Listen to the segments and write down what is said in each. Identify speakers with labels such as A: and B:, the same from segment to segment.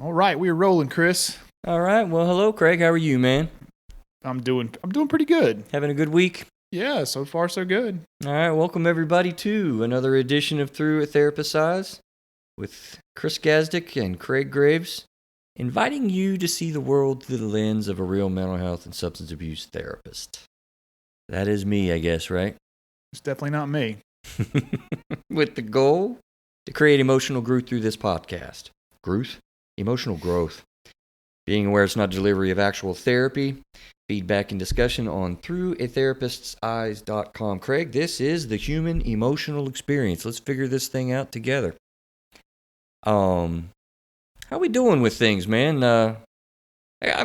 A: All right, we're rolling, Chris.
B: All right. Well, hello, Craig. How are you, man?
A: I'm doing pretty good.
B: Having a good week?
A: Yeah, so far so good.
B: All right. Welcome, everybody, to another edition of Through a Therapist's Eyes with Chris Gazdick and Craig Graves, inviting you to see the world through the lens of a real mental health and substance abuse therapist. That is me, I guess, right?
A: It's definitely not me.
B: With the goal to create emotional growth through this podcast. Growth? Emotional growth. Being aware it's not delivery of actual therapy. Feedback and discussion on throughatherapist'seyes.com. Craig, this is the human emotional experience. Let's figure this thing out together. How we doing with things, man? I'm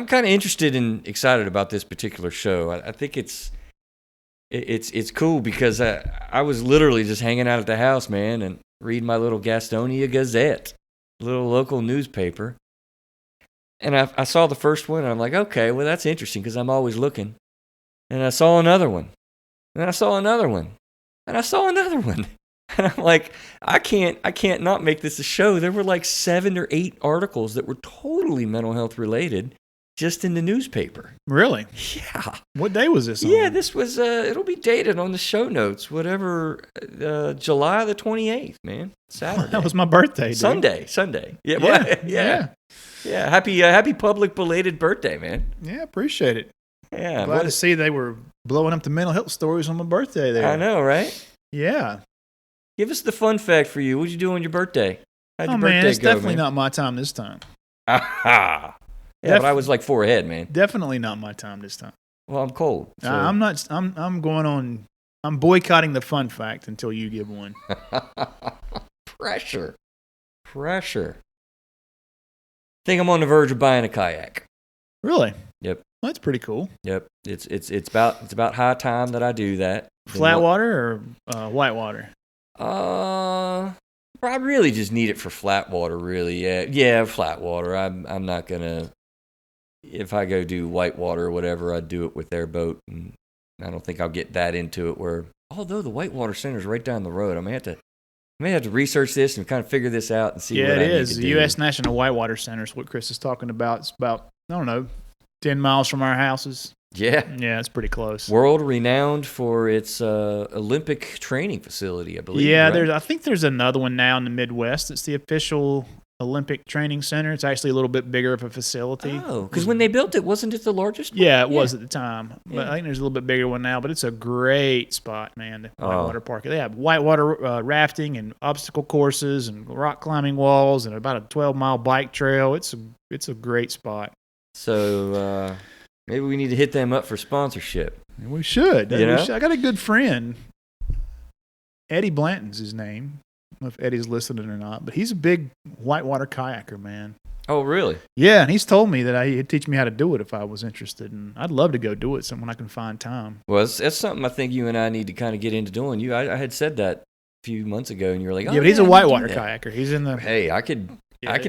B: kind of interested and excited about this particular show. I think it's cool because I was literally just hanging out at the house, man, and reading my little Gastonia Gazette, little local newspaper. And I saw the first one, and I'm like, okay, well, that's interesting because I'm always looking. And I saw another one. And I saw another one. And I saw another one. And I'm like, I can't not make this a show. There were like 7 or 8 articles that were totally mental health related just in the newspaper.
A: Really?
B: Yeah.
A: What day was this on?
B: Yeah, this was, it'll be dated on the show notes, whatever, July the 28th, man. Saturday.
A: That was my birthday, dude.
B: Sunday. Yeah.
A: Yeah.
B: Yeah. Yeah, happy public belated birthday, man.
A: Yeah, appreciate it.
B: Yeah.
A: Glad to see they were blowing up the mental health stories on my birthday there.
B: I know, right?
A: Yeah.
B: Give us the fun fact for you. What'd you do on your birthday? How'd your birthday
A: it's
B: go,
A: definitely not my time this time.
B: Aha. Yeah, but I was like 4 ahead, man.
A: Definitely not my time this time.
B: Well, I'm cold. So.
A: I'm not. I'm going on. I'm boycotting the fun fact until you give one.
B: Pressure. I think I'm on the verge of buying a kayak.
A: Really?
B: Yep.
A: Well, that's pretty cool.
B: Yep. It's about high time that I do that.
A: Flat water or white water?
B: I really just need it for flat water, really. Yeah, flat water. I'm not gonna. If I go do white water or whatever, I'd do it with their boat, and I don't think I'll get that into it. Where although the whitewater center is right down the road, I may have to research this and kind of figure this out and see what I need to do. Yeah, it is.
A: The U.S. National Whitewater Center is what Chris is talking about. It's about, 10 miles from our houses.
B: Yeah.
A: Yeah, it's pretty close.
B: World renowned for its Olympic training facility, I believe.
A: Yeah,
B: right?
A: I think there's another one now in the Midwest. It's the official Olympic Training Center. It's actually a little bit bigger of a facility.
B: Oh, because when they built it, wasn't it the largest one?
A: Yeah, it was at the time. But I think there's a little bit bigger one now. But it's a great spot, man, the Whitewater Park. They have whitewater rafting and obstacle courses and rock climbing walls and about a 12-mile bike trail. It's a great spot.
B: So maybe we need to hit them up for sponsorship.
A: We should.
B: I
A: got a good friend. Eddie Blanton's his name. I don't know if Eddie's listening or not, but he's a big whitewater kayaker, man.
B: Oh, really?
A: Yeah, and he's told me that he'd teach me how to do it if I was interested, and I'd love to go do it when I can find time.
B: Well, that's something I think you and I need to kind of get into doing. I had said that a few months ago, and you were like,
A: but he's a whitewater kayaker. He's in the...
B: Hey, I could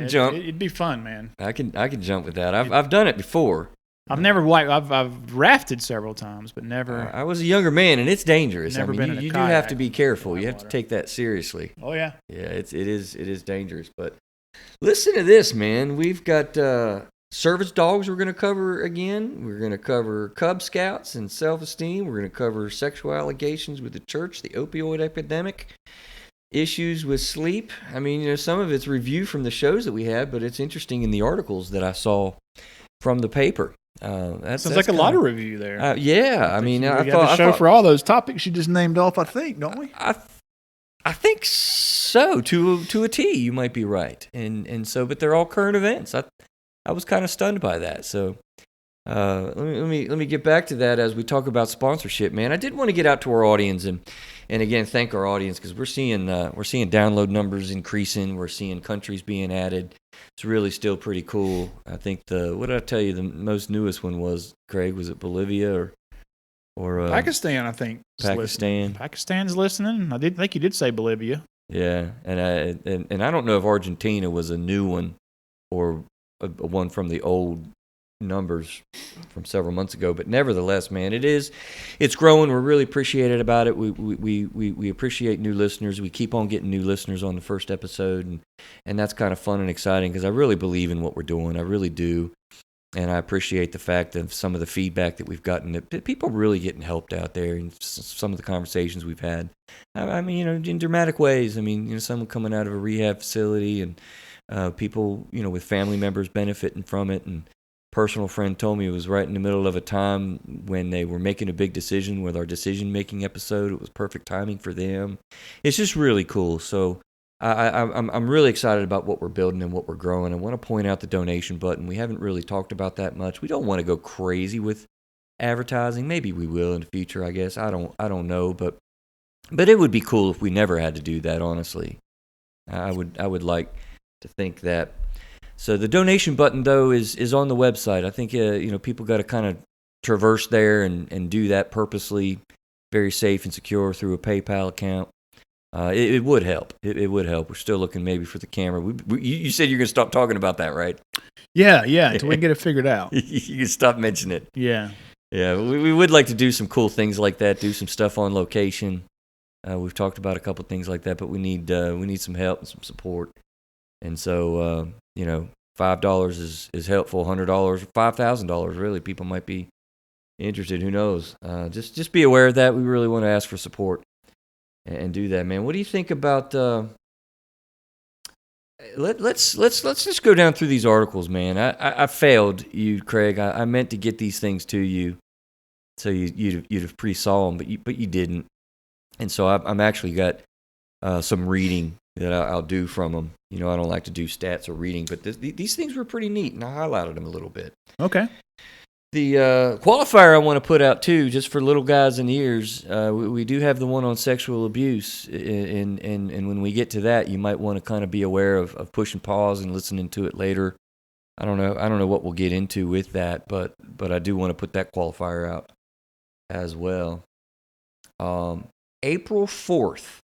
B: jump.
A: It'd be fun, man.
B: I can jump with that. I've done it before.
A: I've rafted several times, but never.
B: I was a younger man, and it's dangerous.
A: Never been in a
B: you do
A: kayak.
B: have to be careful. You have to take that seriously.
A: Oh yeah.
B: Yeah, it is dangerous. But listen to this, man. We've got service dogs. We're going to cover again. We're going to cover Cub Scouts and self-esteem. We're going to cover sexual allegations with the church, the opioid epidemic, issues with sleep. I mean, some of it's review from the shows that we had, but it's interesting in the articles that I saw from the paper.
A: Sounds like a lot of review there.
B: Yeah, I mean,
A: I thought a show for all those topics you just named off. I think, don't we?
B: I think so. To a T, you might be right. And so, but they're all current events. I was kind of stunned by that. So, let me get back to that as we talk about sponsorship, man. I did want to get out to our audience and again thank our audience because we're seeing download numbers increasing. We're seeing countries being added. It's really still pretty cool. I think what did I tell you? The most newest one was, Craig, was it Bolivia or
A: Pakistan? I think
B: Pakistan.
A: Pakistan's listening. I did think you did say Bolivia.
B: Yeah, and I don't know if Argentina was a new one or a one from the old numbers from several months ago, but nevertheless, man, it's growing. We're really appreciated about it. We appreciate new listeners. We keep on getting new listeners on the first episode, and that's kind of fun and exciting because I really believe in what we're doing. I really do. And I appreciate the fact of some of the feedback that we've gotten, that people really getting helped out there, and some of the conversations we've had. I mean, in dramatic ways. I mean, someone coming out of a rehab facility, and people, with family members benefiting from it. And personal friend told me it was right in the middle of a time when they were making a big decision with our decision-making episode. It was perfect timing for them. It's just really cool. So I'm really excited about what we're building and what we're growing. I want to point out the donation button. We haven't really talked about that much. We don't want to go crazy with advertising. Maybe we will in the future, I guess. I don't know, but it would be cool if we never had to do that, honestly. I would like to think that. So the donation button, though, is on the website. I think people got to kind of traverse there and do that purposely, very safe and secure through a PayPal account. It would help. It would help. We're still looking maybe for the camera. You said you're going to stop talking about that, right?
A: Yeah, until we get it figured out.
B: You can stop mentioning it.
A: Yeah.
B: Yeah, we would like to do some cool things like that, do some stuff on location. We've talked about a couple of things like that, but we need some help and some support. And so, $5 is helpful, $100, $5,000, really. People might be interested. Who knows? Just be aware of that. We really want to ask for support and do that, man. What do you think about? Let's just go down through these articles, man. I failed you, Craig. I meant to get these things to you, so you'd have pre-saw them, but you didn't. And so I'm actually got some reading that I'll do from them. I don't like to do stats or reading, but these things were pretty neat, and I highlighted them a little bit.
A: Okay.
B: The qualifier I want to put out, too, just for little guys and ears, we do have the one on sexual abuse, and when we get to that, you might want to kind of be aware of pushing pause and listening to it later. I don't know what we'll get into with that, but I do want to put that qualifier out as well. April 4th,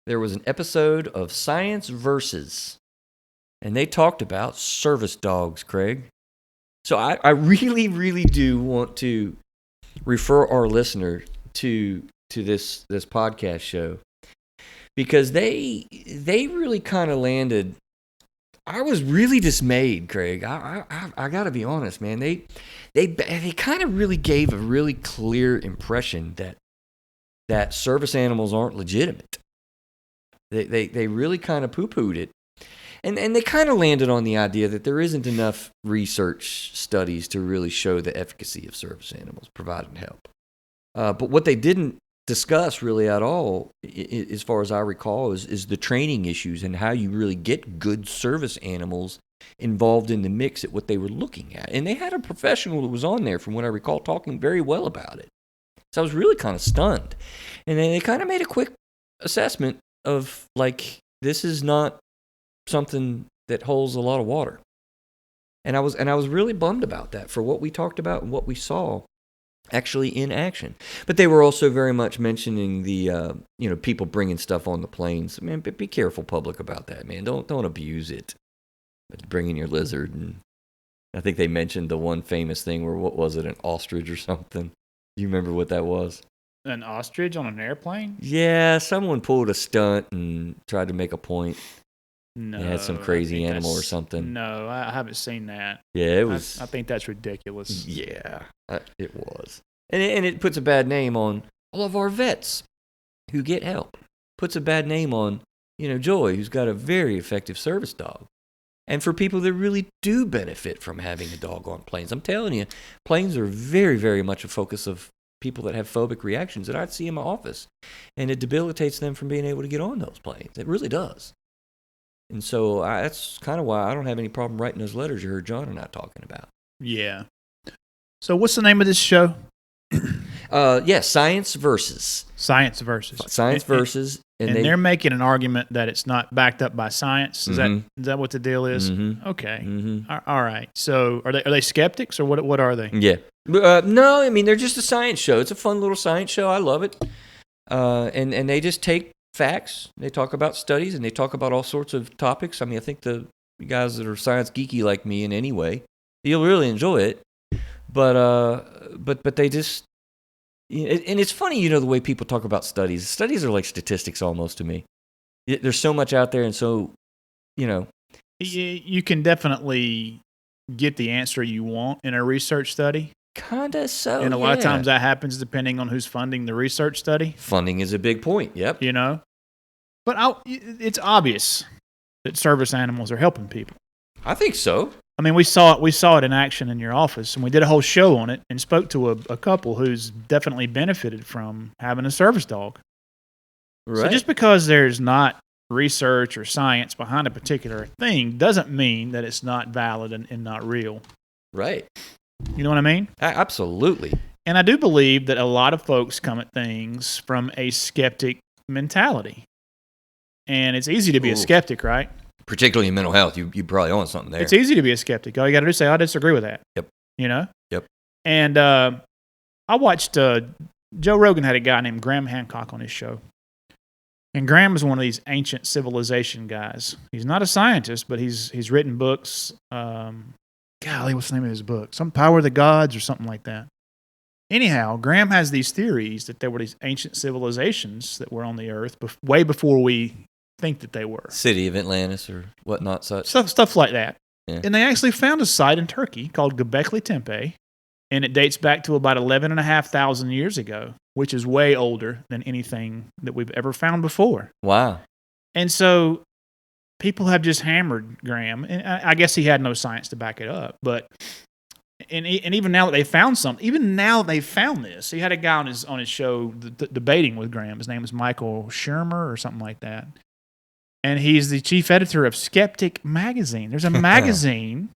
B: there was an episode of Science Versus, and they talked about service dogs, Craig. So I really, really do want to refer our listener to this podcast show, because they really kind of landed. I was really dismayed, Craig. I got to be honest, man. They kind of really gave a really clear impression that service animals aren't legitimate. They really kind of poo-pooed it. And they kind of landed on the idea that there isn't enough research studies to really show the efficacy of service animals providing help. But what they didn't discuss really at all, as far as I recall, is the training issues and how you really get good service animals involved in the mix at what they were looking at. And they had a professional who was on there, from what I recall, talking very well about it. So I was really kind of stunned. And then they kind of made a quick assessment of, like, this is not something that holds a lot of water. And I was really bummed about that, for what we talked about and what we saw actually in action. But they were also very much mentioning the people bringing stuff on the planes. Man, be careful, public, about that, man. Don't abuse it. Bringing your lizard, and I think they mentioned the one famous thing where, what was it, an ostrich or something? Do you remember what that was?
A: An ostrich on an airplane?
B: Yeah, someone pulled a stunt and tried to make a point.
A: No,
B: they had some crazy animal or something.
A: No, I haven't seen that.
B: Yeah, it was.
A: I think that's ridiculous.
B: Yeah, it was. And it puts a bad name on all of our vets who get help. Puts a bad name on, Joy, who's got a very effective service dog. And for people that really do benefit from having a dog on planes. I'm telling you, planes are very, very much a focus of people that have phobic reactions that I'd see in my office. And it debilitates them from being able to get on those planes. It really does. And so that's kind of why I don't have any problem writing those letters you heard John and I talking about.
A: Yeah. So what's the name of this show?
B: Science Versus.
A: Science Versus.
B: Science Versus.
A: And they're making an argument that it's not backed up by science. Is that what the deal is? Mm-hmm. Okay. Mm-hmm. All right. So are they skeptics, or what are they?
B: Yeah. No, I mean, they're just a science show. It's a fun little science show. I love it. And they just take facts. They talk about studies, and they talk about all sorts of topics. I mean, I think the guys that are science geeky like me in any way, you'll really enjoy it. But they just, and it's funny, the way people talk about studies. Studies are like statistics almost to me. There's so much out there, and so,
A: You can definitely get the answer you want in a research study.
B: Kinda so,
A: and a lot of times that happens depending on who's funding the research study.
B: Funding is a big point, yep.
A: But it's obvious that service animals are helping people.
B: I think so.
A: I mean, we saw it in action in your office, and we did a whole show on it and spoke to a couple who's definitely benefited from having a service dog. Right. So just because there's not research or science behind a particular thing doesn't mean that it's not valid and not real.
B: Right.
A: You know what I mean?
B: Absolutely.
A: And I do believe that a lot of folks come at things from a skeptic mentality. And it's easy to be a skeptic, right?
B: Particularly in mental health. You probably own something there.
A: It's easy to be a skeptic. All you got to do is say, I disagree with that.
B: Yep.
A: Yep. And I watched Joe Rogan had a guy named Graham Hancock on his show. And Graham is one of these ancient civilization guys. He's not a scientist, but he's written books. Golly, what's the name of his book? Some Power of the Gods or something like that. Anyhow, Graham has these theories that there were these ancient civilizations that were on the earth way before we think that they were.
B: City of Atlantis or whatnot such.
A: Stuff like that.
B: Yeah.
A: And they actually found a site in Turkey called Göbekli Tepe, and it dates back to about 11,500 years ago, which is way older than anything that we've ever found before.
B: Wow.
A: And so people have just hammered Graham, and I guess he had no science to back it up, but and even now that they found something, even now they found this. He had a guy on his show debating with Graham. His name is Michael Shermer or something like that. And he's the chief editor of Skeptic Magazine. There's a magazine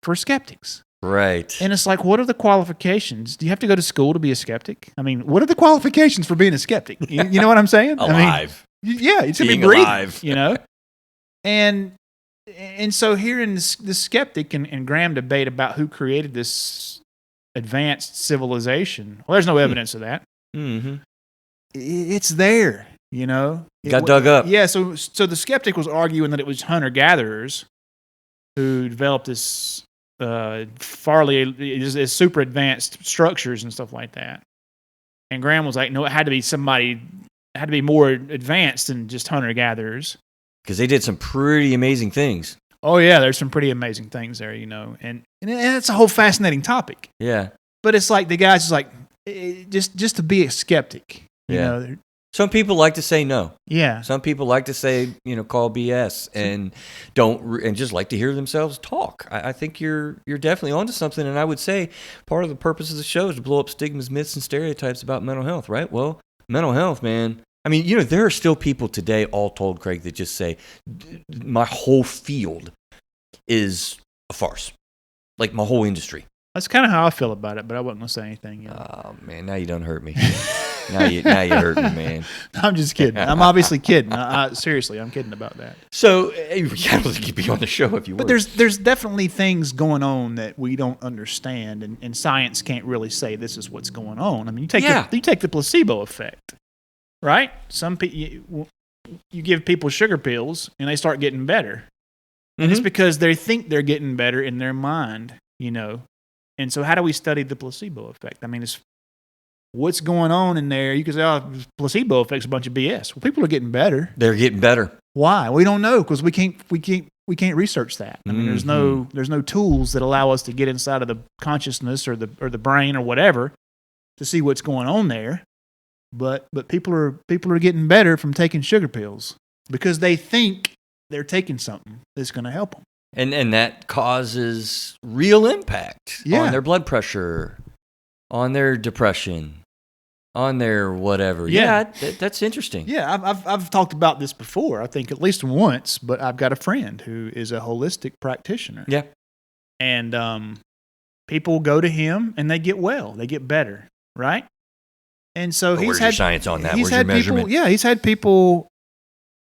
A: for skeptics.
B: Right.
A: And it's like, what are the qualifications? Do you have to go to school to be a skeptic? I mean, what are the qualifications for being a skeptic? You know what I'm saying?
B: Alive.
A: I mean, yeah, it's going to be breathing, alive. And so hearing the skeptic and Graham debate about who created this advanced civilization, well, there's no evidence of that.
B: Mm-hmm.
A: It's there,
B: Got dug up.
A: Yeah, so the skeptic was arguing that it was hunter-gatherers who developed this is super advanced structures and stuff like that. And Graham was like, no, it had to be more advanced than just hunter-gatherers.
B: Because they did some pretty amazing things.
A: Oh, yeah, there's some pretty amazing things there, And it's a whole fascinating topic.
B: Yeah.
A: But it's like the guy's just like, just to be a skeptic.
B: Some people like to say no.
A: Yeah.
B: Some people like to say, call BS and just like to hear themselves talk. I think you're definitely onto something. And I would say part of the purpose of the show is to blow up stigmas, myths, and stereotypes about mental health, right? Well, mental health, man. I mean, there are still people today, all told, Craig, that just say, my whole field is a farce. Like my whole industry.
A: That's kind of how I feel about it, but I wasn't going to say anything.
B: Oh, man, now you done hurt me. Now you hurt me, man.
A: I'm just kidding. I'm obviously kidding. Seriously, I'm kidding about that.
B: So, I don't think you'd be on the show if you were.
A: But there's definitely things going on that we don't understand, and science can't really say this is what's going on. I mean, you take the placebo effect, right? Some people, you give people sugar pills, and they start getting better. And it's because they think they're getting better in their mind, And so how do we study the placebo effect? I mean, it's what's going on in there. You can say, placebo effect's a bunch of BS. Well, people are getting better.
B: They're getting better.
A: Why? We don't know because we can't research that. I mean, there's no tools that allow us to get inside of the consciousness or the brain or whatever to see what's going on there. But people are getting better from taking sugar pills because they think they're taking something that's going to help them.
B: And that causes real impact on their blood pressure, on their depression, on their whatever. Yeah, that's interesting.
A: Yeah, I've talked about this before, I think at least once, but I've got a friend who is a holistic practitioner.
B: Yeah.
A: And people go to him and they get well. They get better, right? And so
B: where's your science on that? Where's your measurement?
A: He's had people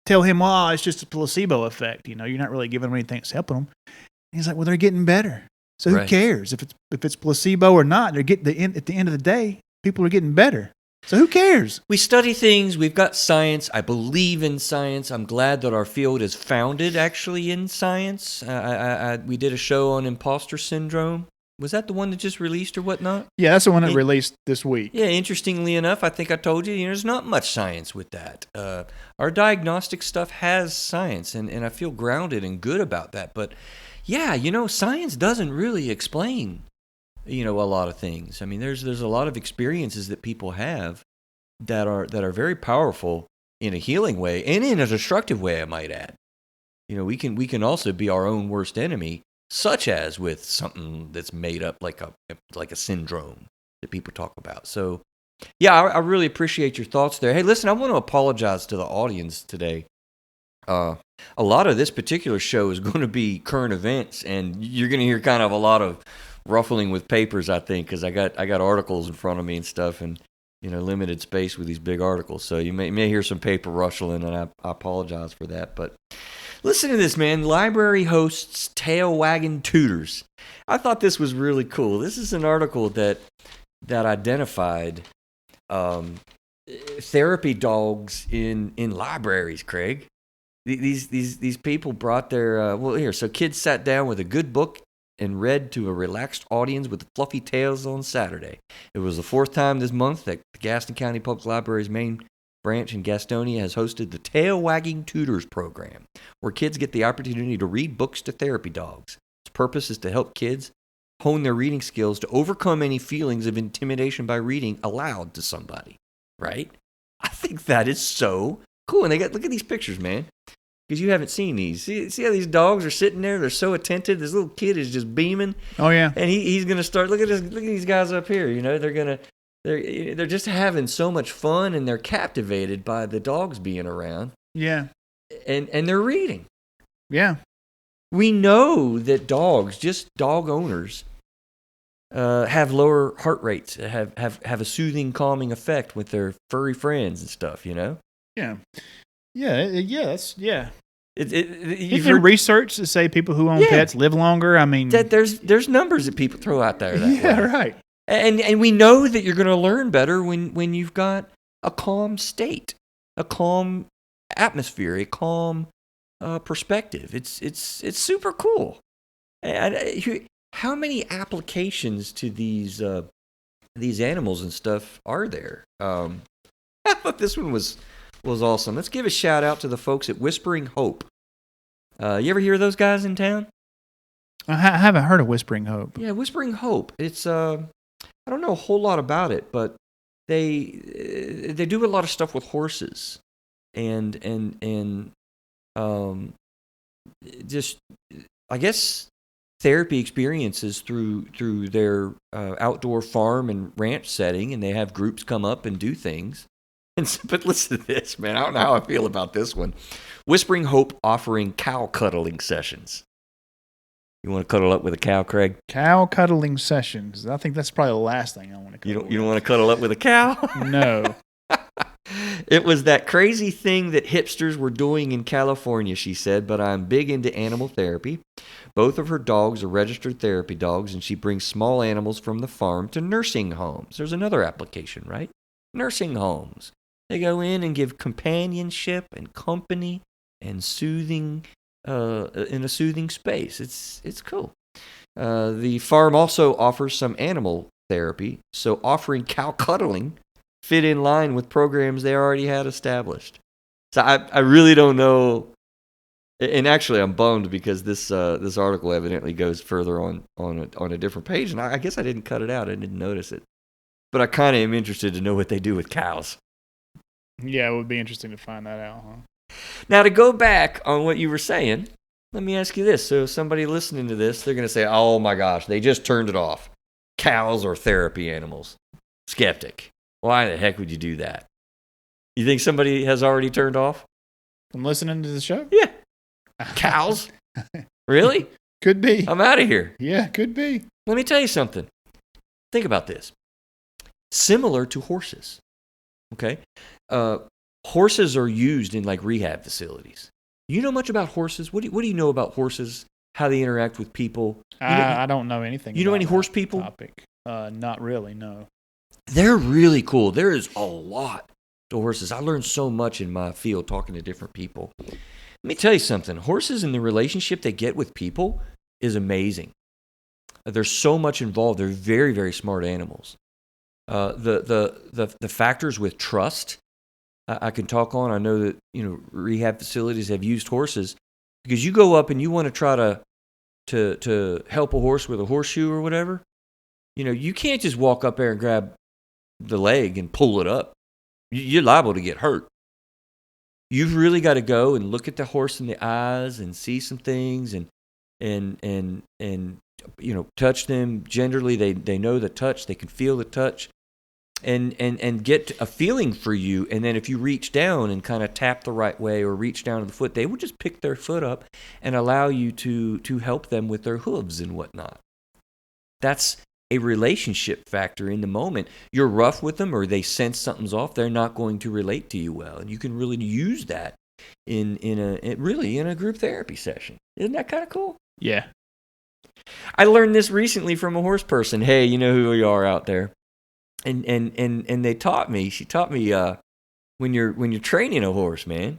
A: tell him, it's just a placebo effect. You're not really giving them anything that's helping them. And he's like, well, they're getting better. So who cares if it's placebo or not? They're getting at the end of the day, people are getting better. So who cares?
B: We study things. We've got science. I believe in science. I'm glad that our field is founded actually in science. We did a show on imposter syndrome. Was that the one that just released or whatnot?
A: Yeah, that's the one that released this week.
B: Yeah, interestingly enough, I think I told you, there's not much science with that. Our diagnostic stuff has science, and I feel grounded and good about that. But yeah, science doesn't really explain, a lot of things. I mean, there's a lot of experiences that people have that are very powerful in a healing way and in a destructive way, I might add. We can also be our own worst enemy, such as with something that's made up like a syndrome that people talk about. So, yeah, I really appreciate your thoughts there. Hey, listen, I want to apologize to the audience today. A lot of this particular show is going to be current events, and you're going to hear kind of a lot of ruffling with papers, I think, because I got articles in front of me and stuff, and limited space with these big articles. So you may hear some paper rustling, and I apologize for that. But listen to this, man. Library hosts tail wagging tutors. I thought this was really cool. This is an article that identified therapy dogs in libraries, Craig. These people brought their so kids sat down with a good book and read to a relaxed audience with fluffy tails on Saturday. It was the fourth time this month that the Gaston County Public Library's main branch in Gastonia has hosted the Tail Wagging Tutors program, where kids get the opportunity to read books to therapy dogs. Its purpose is to help kids hone their reading skills to overcome any feelings of intimidation by reading aloud to somebody, right? I think that is so cool. And look at these pictures, man. Because you haven't seen these. See how these dogs are sitting there? They're so attentive. This little kid is just beaming.
A: Oh yeah.
B: And he's gonna start. Look at these guys up here. They're just having so much fun, and they're captivated by the dogs being around.
A: Yeah.
B: And they're reading.
A: Yeah.
B: We know that dogs, just dog owners, have lower heart rates. Have a soothing, calming effect with their furry friends and stuff.
A: Yeah. Yeah.
B: You've
A: heard research to say people who own pets live longer. I mean,
B: there's numbers that people throw out there.
A: Right.
B: And we know that you're going to learn better when you've got a calm state, a calm atmosphere, a calm perspective. It's super cool. And how many applications to these animals and stuff are there? I thought this one was awesome. Let's give a shout out to the folks at Whispering Hope. You ever hear of those guys in town?
A: I haven't heard of Whispering Hope.
B: Yeah, Whispering Hope. It's I don't know a whole lot about it, but they do a lot of stuff with horses, and just I guess therapy experiences through their outdoor farm and ranch setting, and they have groups come up and do things. But listen to this, man. I don't know how I feel about this one. Whispering Hope offering cow cuddling sessions. You want to cuddle up with a cow, Craig?
A: Cow cuddling sessions. I think that's probably the last thing I want to cuddle.
B: You don't want to cuddle up with a cow?
A: No.
B: It was that crazy thing that hipsters were doing in California, she said, but I'm big into animal therapy. Both of her dogs are registered therapy dogs, and she brings small animals from the farm to nursing homes. There's another application, right? Nursing homes. They go in and give companionship and company and soothing in a soothing space. It's cool. The farm also offers some animal therapy, so offering cow cuddling fit in line with programs they already had established. So I really don't know. And actually, I'm bummed because this article evidently goes further on a different page, and I guess I didn't cut it out. I didn't notice it. But I kind of am interested to know what they do with cows.
A: Yeah, it would be interesting to find that out, huh?
B: Now, to go back on what you were saying, let me ask you this. So somebody listening to this, they're going to say, oh my gosh, they just turned it off. Cows are therapy animals. Skeptic. Why the heck would you do that? You think somebody has already turned off?
A: From listening to the show?
B: Yeah. Cows? Really?
A: Could be.
B: I'm out of here.
A: Yeah, could be.
B: Let me tell you something. Think about this. Similar to horses. Okay? Horses are used in like rehab facilities. You know much about horses? What do you know about horses? How they interact with people?
A: I don't know anything.
B: You know any horse people?
A: Topic. Not really, no.
B: They're really cool. There is a lot to horses. I learned so much in my field talking to different people. Let me tell you something. Horses and the relationship they get with people is amazing. There's so much involved. They're very, very smart animals. The factors with trust, I can talk on. I know that rehab facilities have used horses because you go up and you want to try to help a horse with a horseshoe or whatever. You can't just walk up there and grab the leg and pull it up. You're liable to get hurt. You've really got to go and look at the horse in the eyes and see some things and touch them. Generally, they know the touch. They can feel the touch. And get a feeling for you, and then if you reach down and kind of tap the right way or reach down to the foot, they will just pick their foot up and allow you to help them with their hooves and whatnot. That's a relationship factor in the moment. You're rough with them or they sense something's off, they're not going to relate to you well, and you can really use that in a group therapy session. Isn't that kind of cool?
A: Yeah.
B: I learned this recently from a horse person. Hey, you know who you are out there. And they taught me. She taught me when you're training a horse, man.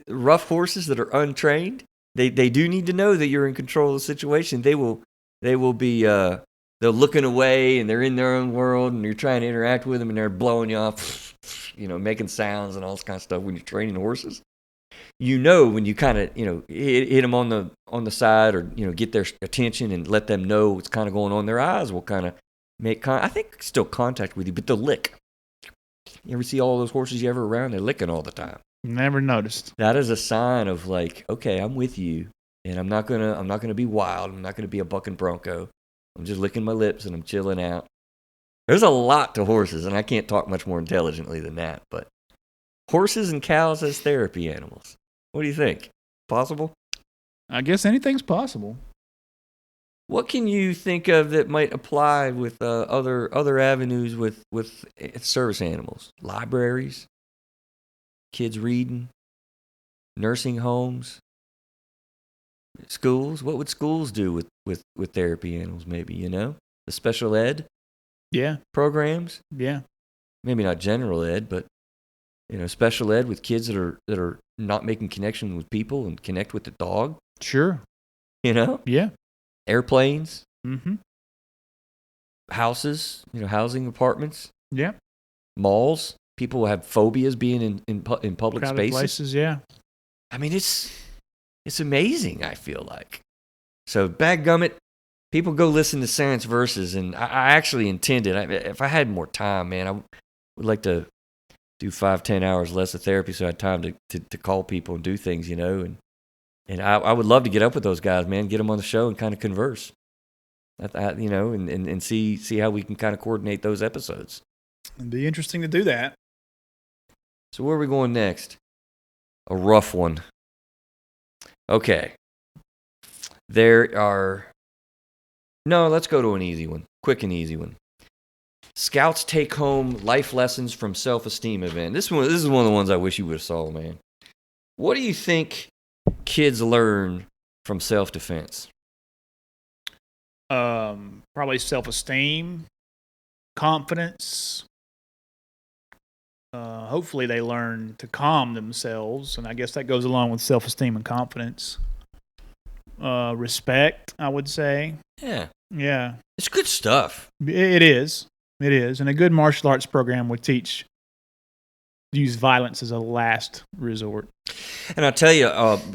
B: Rough horses that are untrained, they do need to know that you're in control of the situation. They will be they're looking away and they're in their own world, and you're trying to interact with them and they're blowing you off, making sounds and all this kind of stuff when you're training horses. When you kind of hit them on the side or get their attention and let them know what's kind of going on. Their eyes will kind of I think still contact with you, but they'll lick. You ever see all those horses you ever around? They're licking all the time.
A: Never noticed.
B: That is a sign of like, okay, I'm with you, and I'm not gonna be wild. I'm not gonna be a bucking bronco. I'm just licking my lips and I'm chilling out. There's a lot to horses, and I can't talk much more intelligently than that. But horses and cows as therapy animals. What do you think? Possible?
A: I guess anything's possible.
B: What can you think of that might apply with other avenues with service animals? Libraries, kids reading, nursing homes, schools. What would schools do with therapy animals? Maybe the special ed, programs.
A: Yeah,
B: maybe not general ed, but special ed with kids that are not making connection with people and connect with the dog.
A: Sure.
B: Yeah. Airplanes, houses, housing apartments, malls. People have phobias being in public
A: crowded
B: spaces.
A: Places, yeah.
B: I mean, it's amazing. I feel like dadgummit, people go listen to Science Versus, and I actually intended. If I had more time, man, I would like to do 5-10 hours less of therapy, so I had time to call people and do things, And I would love to get up with those guys, man, get them on the show and kind of converse, and see how we can kind of coordinate those episodes.
A: It'd be interesting to do that.
B: So where are we going next? A rough one. Okay. Let's go to an easy one. Quick and easy one. Scouts take home life lessons from self-esteem event. This is one of the ones I wish you would have saw, man. What do you think kids learn from self-defense?
A: Probably self-esteem, confidence. Hopefully they learn to calm themselves, and I guess that goes along with self-esteem and confidence. Respect, I would say. Yeah.
B: It's good stuff.
A: It is, and a good martial arts program would use violence as a last resort.
B: And I'll tell you,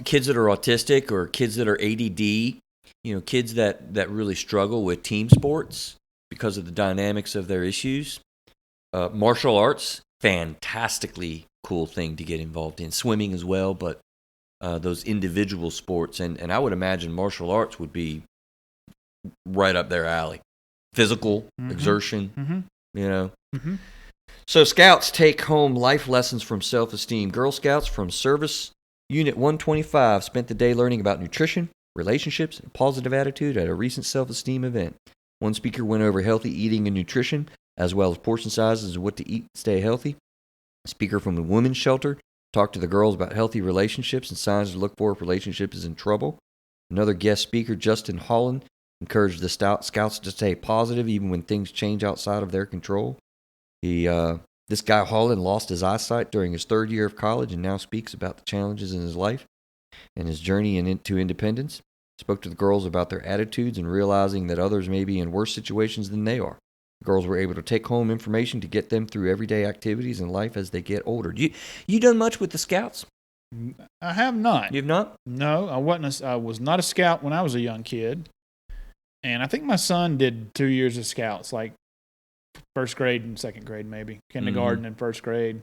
B: kids that are autistic or kids that are ADD, kids that really struggle with team sports because of the dynamics of their issues, martial arts, fantastically cool thing to get involved in. Swimming as well, but those individual sports. And I would imagine martial arts would be right up their alley. Physical exertion, So scouts take home life lessons from self-esteem. Girl Scouts from Service Unit 125 spent the day learning about nutrition, relationships, and positive attitude at a recent self-esteem event. One speaker went over healthy eating and nutrition, as well as portion sizes and what to eat to stay healthy. A speaker from the women's shelter talked to the girls about healthy relationships and signs to look for if relationship is in trouble. Another guest speaker, Justin Holland, encouraged the scouts to stay positive even when things change outside of their control. This guy Holland lost his eyesight during his third year of college and now speaks about the challenges in his life and his journey into independence. Spoke to the girls about their attitudes and realizing that others may be in worse situations than they are. The girls were able to take home information to get them through everyday activities in life as they get older. You done much with the Scouts?
A: I have not.
B: You've not?
A: No, I was not a scout when I was a young kid. And I think my son did 2 years of Scouts, like first grade and second grade, maybe. Kindergarten and first grade.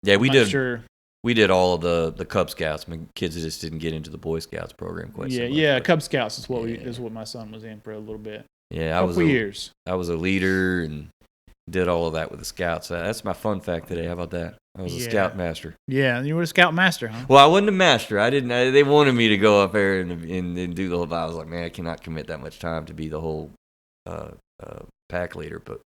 B: Yeah, we did.
A: Sure.
B: We did all of the Cub Scouts. My kids just didn't get into the Boy Scouts program quite so much.
A: Yeah, Cub Scouts is what my son was in for a little bit.
B: Yeah,
A: a couple years.
B: I was a leader and did all of that with the Scouts. That's my fun fact today. How about that? I was a Scout master.
A: Yeah, you were a Scout master, huh?
B: Well, I wasn't a master. I didn't. They wanted me to go up there and do the whole. I was like, man, I cannot commit that much time to be the whole pack leader. But